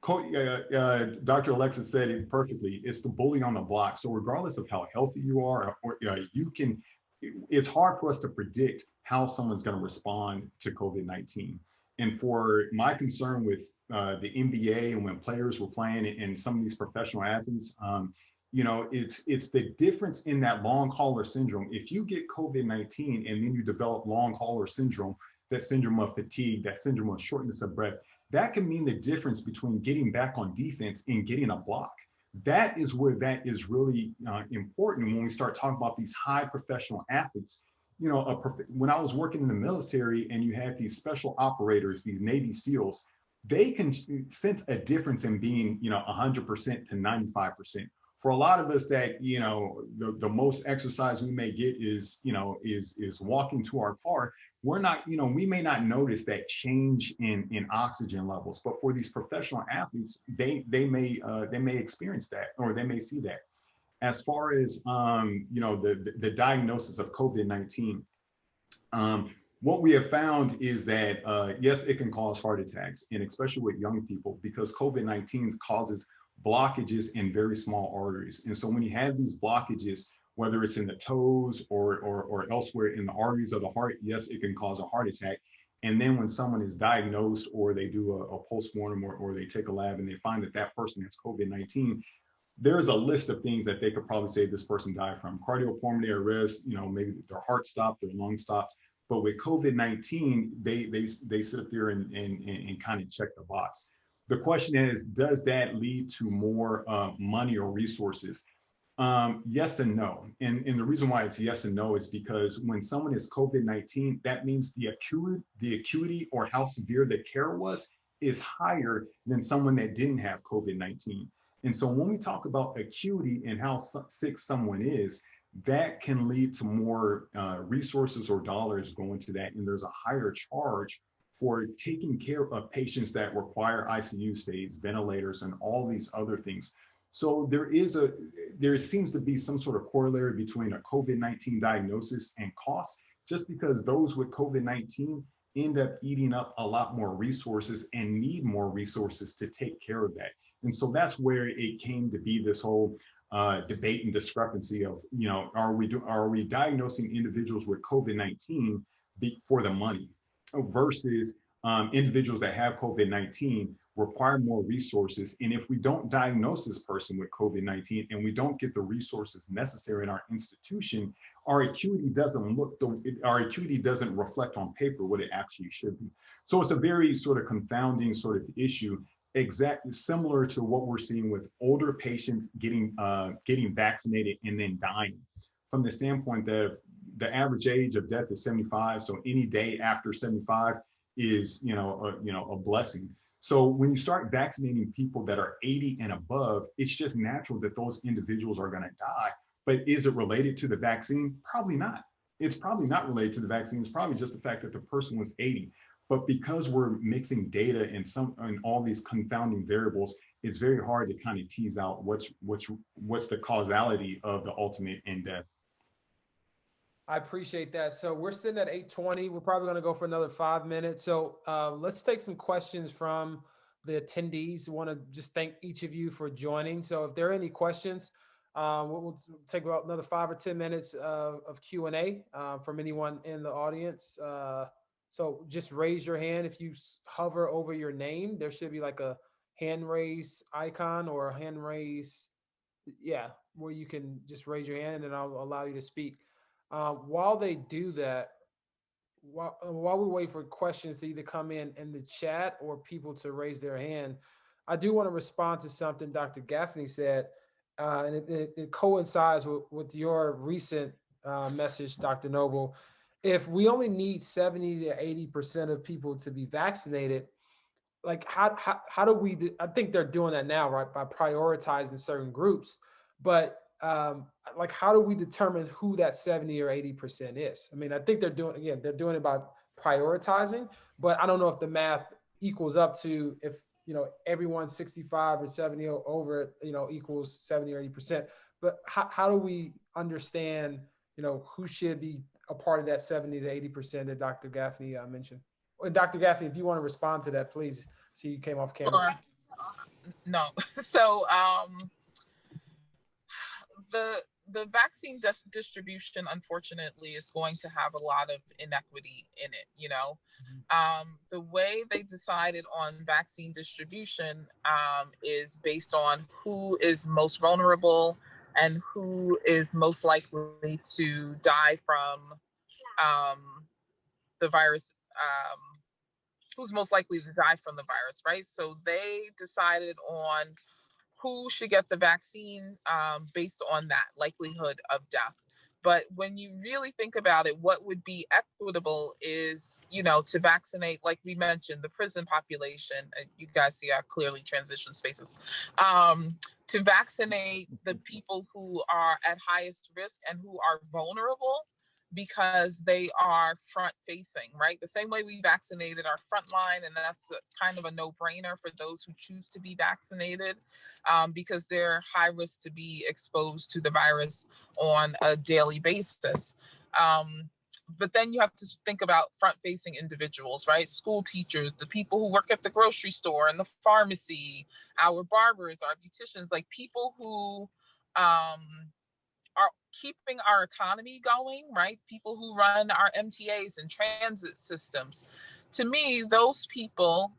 Dr. Alexea said it perfectly. It's the bully on the block. So regardless of how healthy you are, or it's hard for us to predict how someone's going to respond to COVID-19. And for my concern with the NBA and when players were playing and some of these professional athletes, You know, it's the difference in that long hauler syndrome. If you get COVID-19 and then you develop long hauler syndrome, that syndrome of fatigue, that syndrome of shortness of breath, that can mean the difference between getting back on defense and getting a block. That is where that is really important when we start talking about these high professional athletes. You know, when I was working in the military and you had these special operators, these Navy SEALs, they can sense a difference in being, you know, 100% to 95%. For a lot of us that, you know, the most exercise we may get is, you know, is walking to our car. We're not, you know, we may not notice that change in oxygen levels, but for these professional athletes, they may experience that, or they may see that. As far as, you know, the diagnosis of COVID-19, what we have found is that, yes, it can cause heart attacks, and especially with young people, because COVID-19 causes blockages in very small arteries. And so when you have these blockages, whether it's in the toes or elsewhere in the arteries of the heart, yes, it can cause a heart attack. And then when someone is diagnosed, or they do a postmortem, or they take a lab and they find that that person has COVID-19, there's a list of things that they could probably say this person died from. Cardiopulmonary arrest, you know, maybe their heart stopped, their lung stopped. But with COVID-19, they sit there and kind of check the box. The question is, does that lead to more money or resources? Yes and no. And the reason why it's yes and no is because when someone is COVID-19, that means the acuity or how severe the care was is higher than someone that didn't have COVID-19. And so when we talk about acuity and how sick someone is, that can lead to more resources or dollars going to that. And there's a higher charge for taking care of patients that require ICU stays, ventilators, and all these other things. So there seems to be some sort of corollary between a COVID-19 diagnosis and cost, just because those with COVID-19 end up eating up a lot more resources and need more resources to take care of that. And so that's where it came to be this whole debate and discrepancy of, you know, are we diagnosing individuals with COVID-19 for the money versus individuals that have COVID-19 require more resources. And if we don't diagnose this person with COVID-19 and we don't get the resources necessary in our institution, our acuity doesn't reflect on paper what it actually should be. So it's a very sort of confounding sort of issue, exactly similar to what we're seeing with older patients getting vaccinated and then dying. From the standpoint that the average age of death is 75, so any day after 75 is, you know, a blessing. So when you start vaccinating people that are 80 and above, it's just natural that those individuals are going to die. But is it related to the vaccine? Probably not. It's probably not related to the vaccine. It's probably just the fact that the person was 80. But because we're mixing data and all these confounding variables, it's very hard to kind of tease out what's the causality of the ultimate end death. I appreciate that. So we're sitting at 8:20. We're probably going to go for another 5 minutes. So let's take some questions from the attendees. I want to just thank each of you for joining. So if there are any questions, we'll take about another 5 or 10 minutes of Q&A from anyone in the audience. So just raise your hand. If you hover over your name, there should be like a hand raise icon or a hand raise, where you can just raise your hand and I'll allow you to speak. While they do that, while we wait for questions to either come in the chat or people to raise their hand, I do want to respond to something Dr. Gaffney said, and it coincides with your recent message, Dr. Noble. If we only need 70 to 80% of people to be vaccinated, like how do we? I think they're doing that now, right, by prioritizing certain groups, but like how do we determine who that 70 or 80% is? I mean, I think they're doing it by prioritizing, but I don't know if the math equals up to if, you know, everyone 65 or 70 over, you know, equals 70 or 80%. But how do we understand, you know, who should be a part of that 70 to 80% that Dr. Gaffney mentioned? And Dr. Gaffney, if you want to respond to that, please. See, you came off camera. Sure. No. So the vaccine distribution, unfortunately, is going to have a lot of inequity in it. You know, the way they decided on vaccine distribution is based on who is most vulnerable, and who is most likely to die from the virus, who's most likely to die from the virus, right? So they decided on who should get the vaccine based on that likelihood of death. But when you really think about it, what would be equitable is, to vaccinate, like we mentioned, the prison population. You guys see our clearly transition spaces. To vaccinate the people who are at highest risk and who are vulnerable because they are front facing, right? The same way we vaccinated our front line, and that's kind of a no-brainer for those who choose to be vaccinated because they're high risk to be exposed to the virus on a daily basis. But then you have to think about front-facing individuals, right? School teachers, the people who work at the grocery store and the pharmacy, our barbers, our beauticians, like people who are keeping our economy going, right? People who run our MTAs and transit systems. To me, those people,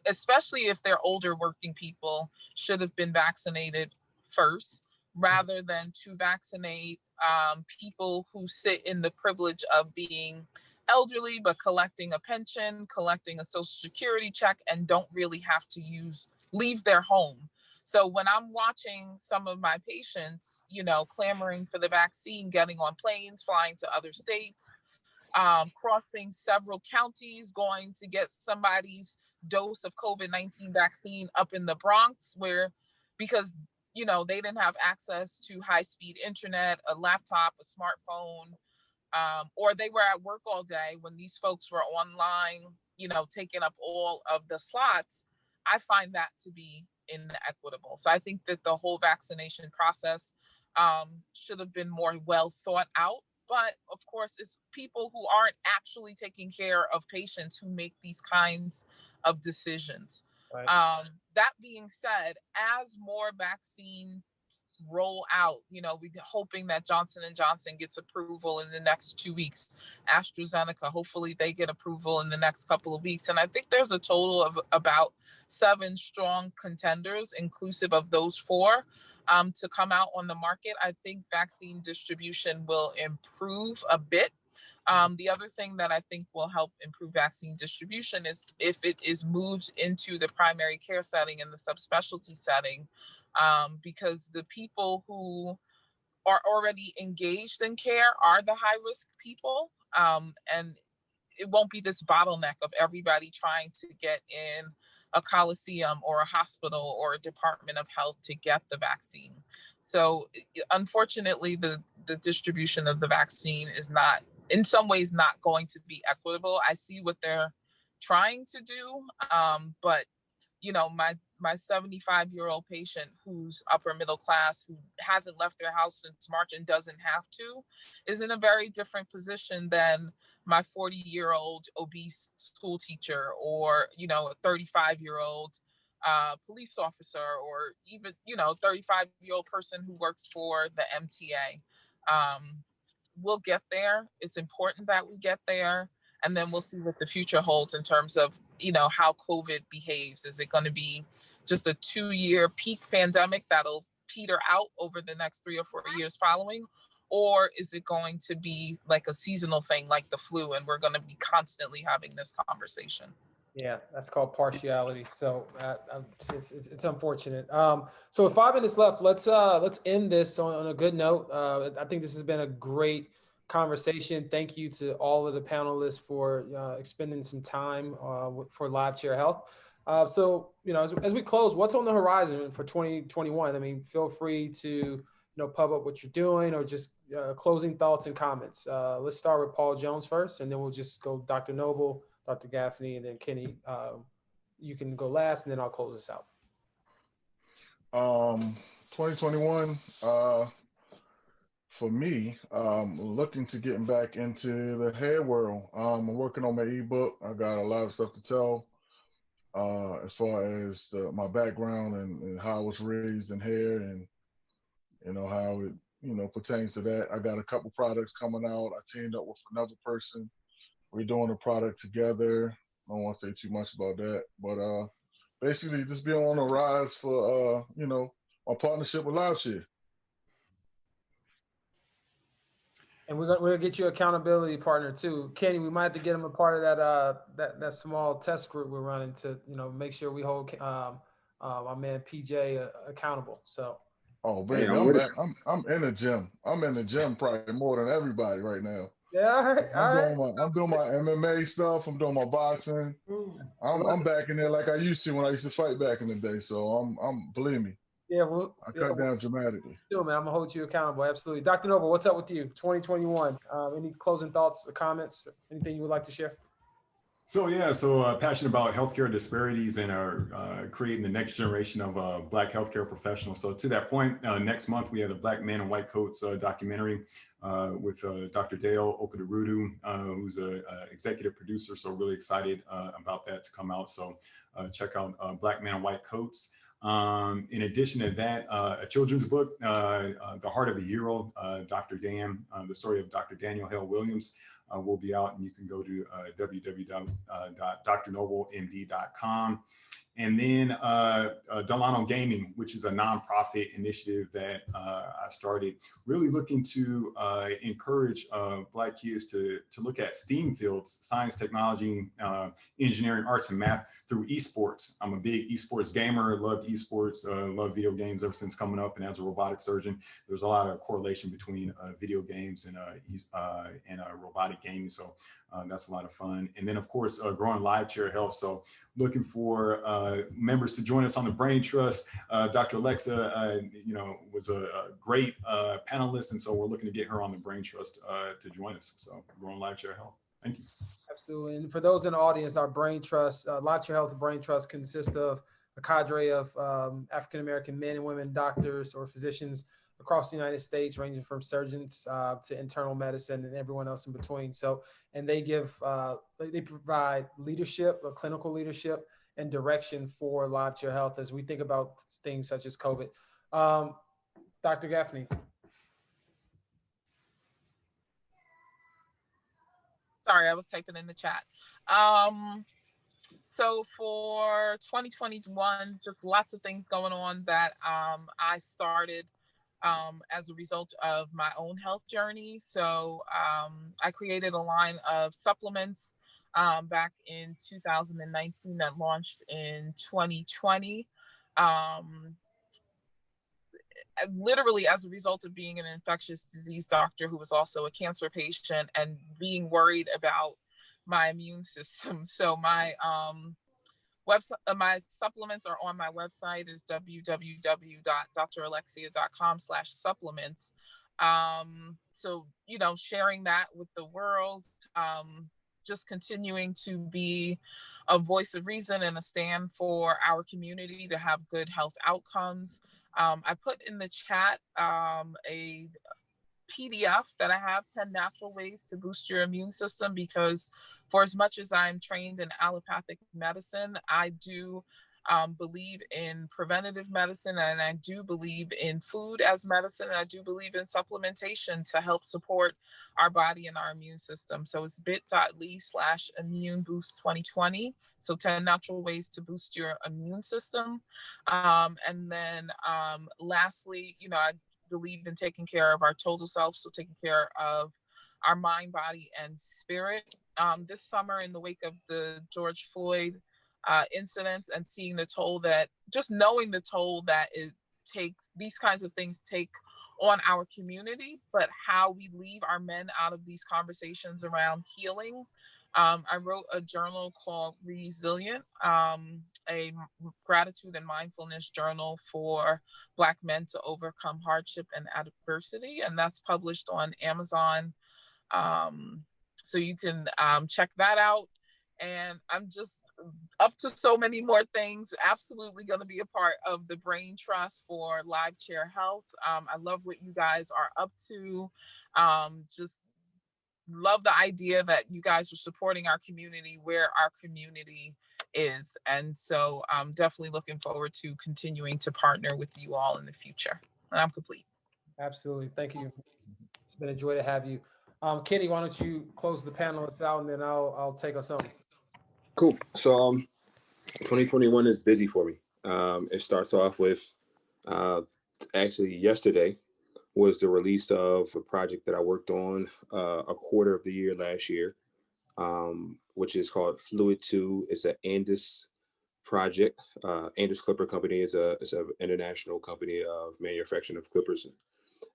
especially if they're older working people, should have been vaccinated first rather than to vaccinate people who sit in the privilege of being elderly, but collecting a pension, collecting a social security check, and don't really have to leave their home. So when I'm watching some of my patients, clamoring for the vaccine, getting on planes, flying to other states, crossing several counties, going to get somebody's dose of COVID-19 vaccine up in the Bronx, because they didn't have access to high-speed internet, a laptop, a smartphone, or they were at work all day when these folks were online, taking up all of the slots. I find that to be inequitable. So I think that the whole vaccination process should have been more well thought out. But of course, it's people who aren't actually taking care of patients who make these kinds of decisions. Right. That being said, as more vaccines roll out, we're hoping that Johnson & Johnson gets approval in the next 2 weeks. AstraZeneca, hopefully they get approval in the next couple of weeks. And I think there's a total of about 7 strong contenders, inclusive of those 4, to come out on the market. I think vaccine distribution will improve a bit. The other thing that I think will help improve vaccine distribution is if it is moved into the primary care setting and the subspecialty setting, because the people who are already engaged in care are the high risk people. And it won't be this bottleneck of everybody trying to get in a coliseum or a hospital or a department of health to get the vaccine. So unfortunately, the distribution of the vaccine is not, in some ways, not going to be equitable. I see what they're trying to do, but my 75-year-old patient who's upper middle class, who hasn't left their house since March and doesn't have to, is in a very different position than my 40-year-old obese school teacher, or a 35-year-old police officer, or even 35-year-old person who works for the MTA. We'll get there. It's important that we get there. And then we'll see what the future holds in terms of, how COVID behaves. Is it going to be just a 2-year peak pandemic that'll peter out over the next 3 or 4 years following? Or is it going to be like a seasonal thing like the flu, and we're going to be constantly having this conversation? Yeah, that's called partiality. So it's unfortunate. So with 5 minutes left, let's end this on a good note. I think this has been a great conversation. Thank you to all of the panelists for expending some time for Live Chair Health. So as we close, what's on the horizon for 2021? I mean, feel free to pub up what you're doing, or just closing thoughts and comments. Let's start with Paul Jones first, and then we'll just go Dr. Noble, Dr. Gaffney, and then Kenny. You can go last, and then I'll close this out. 2021, for me, looking to getting back into the hair world. I'm working on my ebook. I got a lot of stuff to tell as far as my background and how I was raised in hair, and how it pertains to that. I got a couple products coming out. I teamed up with another person. We're doing a product together. I don't want to say too much about that, but basically just being on a rise for my partnership with LiveShare. And we're gonna get you an accountability partner too, Kenny. We might have to get him a part of that small test group we're running to make sure we hold our man PJ accountable. So. Oh Hey, baby, I'm I'm with it. back. I'm in the gym. I'm in the gym probably more than everybody right now. Yeah, all right, I'm doing my MMA stuff. I'm doing my boxing. I'm back in there like I used to when I used to fight back in the day. So I'm believe me, Yeah, I cut down dramatically. do, man. I'm gonna hold you accountable. Absolutely. Dr. Noble, what's up with you? 2021. Any closing thoughts or comments? Anything you would like to share? So passionate about healthcare disparities and are creating the next generation of Black healthcare professionals. So to that point, next month we have the Black Man in White Coats documentary with Dr. Dale Okadurudu, who's a executive producer. So really excited about that to come out. So check out Black Man in White Coats. In addition to that, a children's book, The Heart of a Hero, Dr. Dan, the story of Dr. Daniel Hale Williams. Will be out, and you can go to www.drnoblemd.com. And then Delano Gaming, which is a nonprofit initiative that I started, really looking to encourage Black kids to look at STEAM fields, science, technology, engineering, arts, and math through esports. I'm a big esports gamer, loved esports, love video games ever since coming up. And as a robotic surgeon, there's a lot of correlation between video games and robotic gaming. So that's a lot of fun. And then, of course, growing live chair health. So looking for members to join us on the Brain Trust. Dr. Alexea, was a great panelist. And so we're looking to get her on the Brain Trust to join us. So growing live chair health. Thank you. Absolutely. And for those in the audience, our Brain Trust, Live Chair Health Brain Trust consists of a cadre of African-American men and women, doctors or physicians across the United States, ranging from surgeons to internal medicine and everyone else in between. So, and they they provide leadership, clinical leadership and direction for live chair health as we think about things such as COVID. Dr. Gaffney. Sorry, I was typing in the chat. So for 2021, just lots of things going on that I started as a result of my own health journey. So I created a line of supplements back in 2019 that launched in 2020. Literally as a result of being an infectious disease doctor who was also a cancer patient and being worried about my immune system. So my website, my supplements are on my website is www.dralexea.com/supplements. So, sharing that with the world, just continuing to be a voice of reason and a stand for our community to have good health outcomes. I put in the chat a PDF that I have 10 natural ways to boost your immune system, because for as much as I'm trained in allopathic medicine, I do believe in preventative medicine, and I do believe in food as medicine, and I do believe in supplementation to help support our body and our immune system. So it's bit.ly/immune boost 2020. So 10 natural ways to boost your immune system. And then lastly, I believe in taking care of our total self, so taking care of our mind, body, and spirit. This summer, in the wake of the George Floyd incidents and seeing the toll that, just knowing the toll that it takes, these kinds of things take on our community, but how we leave our men out of these conversations around healing. I wrote a journal called Resilient, a gratitude and mindfulness journal for Black men to overcome hardship and adversity. And that's published on Amazon. So you can check that out. And I'm just up to so many more things. Absolutely going to be a part of the Brain Trust for Live Chair Health. I love what you guys are up to. Just love the idea that you guys are supporting our community where our community is. And so I'm definitely looking forward to continuing to partner with you all in the future. And I'm complete. Absolutely. Thank you. It's been a joy to have you. Kenny, why don't you close the panelists out, and then I'll take us home. Cool. So 2021 is busy for me. It starts off with actually yesterday, was the release of a project that I worked on a quarter of the year last year, which is called Fluid 2. It's an Andis project. Andis Clipper Company is an international company of manufacturing of clippers,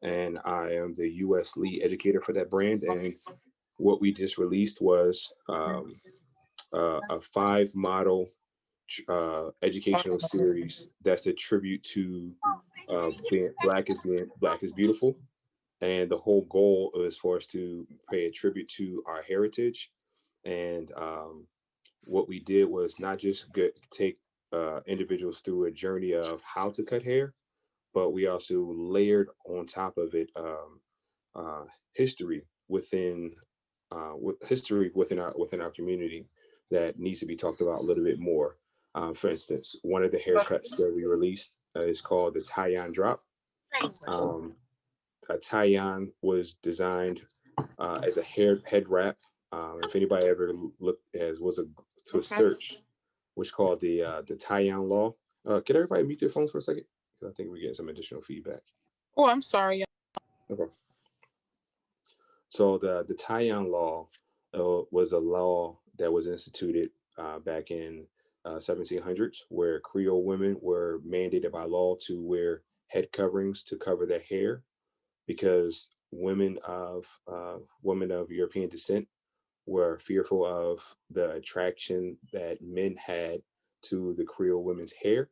and I am the U.S. lead educator for that brand. And what we just released was a 5 model educational series that's a tribute to being Black is beautiful. And the whole goal is for us to pay a tribute to our heritage. And what we did was not just take individuals through a journey of how to cut hair, but we also layered on top of it history within our community that needs to be talked about a little bit more. For instance, one of the haircuts that we released is called the tie-on drop. A tie-on was designed as a head wrap. If anybody ever to a search, which called the tie-on law. Can everybody mute their phones for a second? I think we're getting some additional feedback. Oh, I'm sorry. Okay. So the tie-on law was a law that was instituted back in 1700s, where Creole women were mandated by law to wear head coverings to cover their hair, because women of European descent were fearful of the attraction that men had to the Creole women's hair.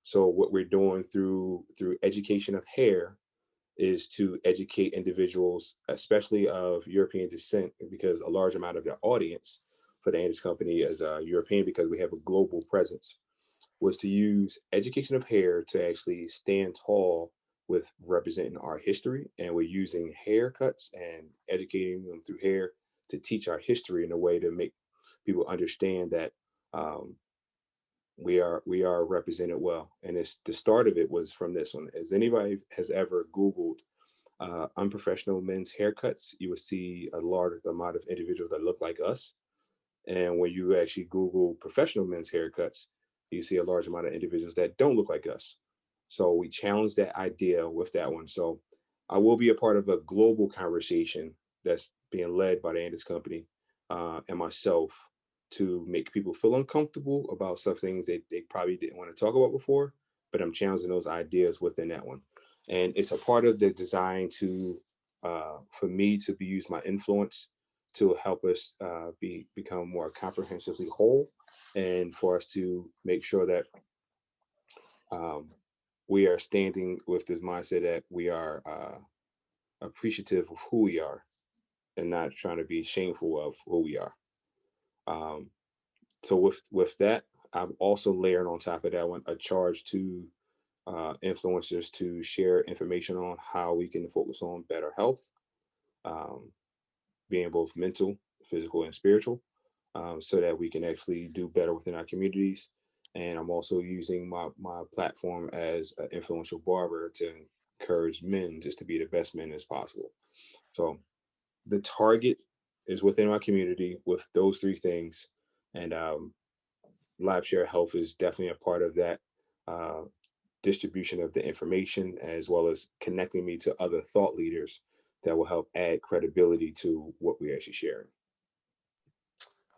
So what we're doing through education of hair is to educate individuals, especially of European descent, because a large amount of their audience for the Andis Company is European, because we have a global presence, was to use education of hair to actually stand tall with representing our history. And we're using haircuts and educating them through hair to teach our history in a way to make people understand that we are represented well. And it's the start of it was from this one. As anybody has ever Googled unprofessional men's haircuts, you will see a large amount of individuals that look like us. And when you actually Google professional men's haircuts, you see a large amount of individuals that don't look like us. So we challenged that idea with that one. So I will be a part of a global conversation that's being led by the Andis Company and myself, to make people feel uncomfortable about some things that they probably didn't want to talk about before, but I'm challenging those ideas within that one. And it's a part of the design to, for me to use my influence to help us become more comprehensively whole, and for us to make sure that we are standing with this mindset that we are appreciative of who we are and not trying to be shameful of who we are. So with that, I'm also layering on top of that one a charge to influencers to share information on how we can focus on better health, being both mental, physical, and spiritual, so that we can actually do better within our communities. And I'm also using my platform as an influential barber to encourage men just to be the best men as possible. So the target is within our community with those 3 things. And Live Share Health is definitely a part of that distribution of the information, as well as connecting me to other thought leaders that will help add credibility to what we're actually sharing.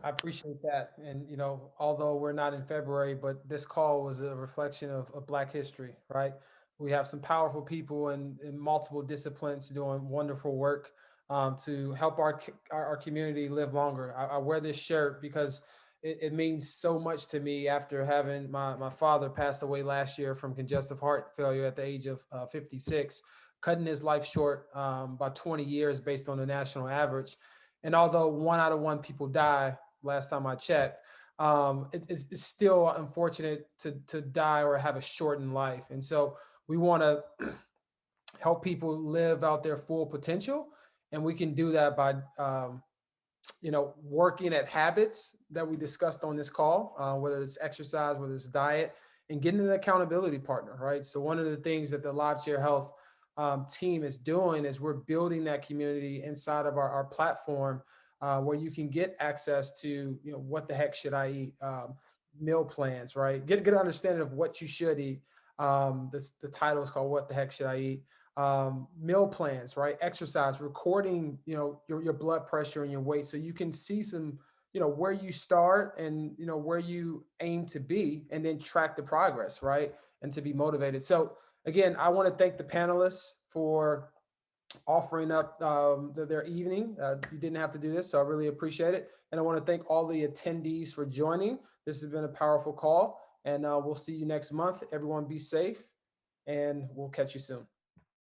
I appreciate that. And, although we're not in February, but this call was a reflection of Black history, right? We have some powerful people in multiple disciplines doing wonderful work to help our community live longer. I wear this shirt because it means so much to me after having my father passed away last year from congestive heart failure at the age of 56, cutting his life short by 20 years based on the national average. And although 1 out of 1 people die, last time I checked, it's still unfortunate to die or have a shortened life. And so we want to help people live out their full potential. And we can do that by working at habits that we discussed on this call, whether it's exercise, whether it's diet, and getting an accountability partner, right? So one of the things that the Live Share Health team is doing is we're building that community inside of our platform where you can get access to, what the heck should I eat? Meal plans, right? Get a good understanding of what you should eat. The title is called What the Heck Should I Eat? meal plans, right? Exercise, recording, your blood pressure and your weight, so you can see some, where you start and, where you aim to be, and then track the progress, right? And to be motivated. So again, I want to thank the panelists for offering up their evening. You didn't have to do this, so I really appreciate it. And I want to thank all the attendees for joining. This has been a powerful call, and we'll see you next month. Everyone be safe, and we'll catch you soon.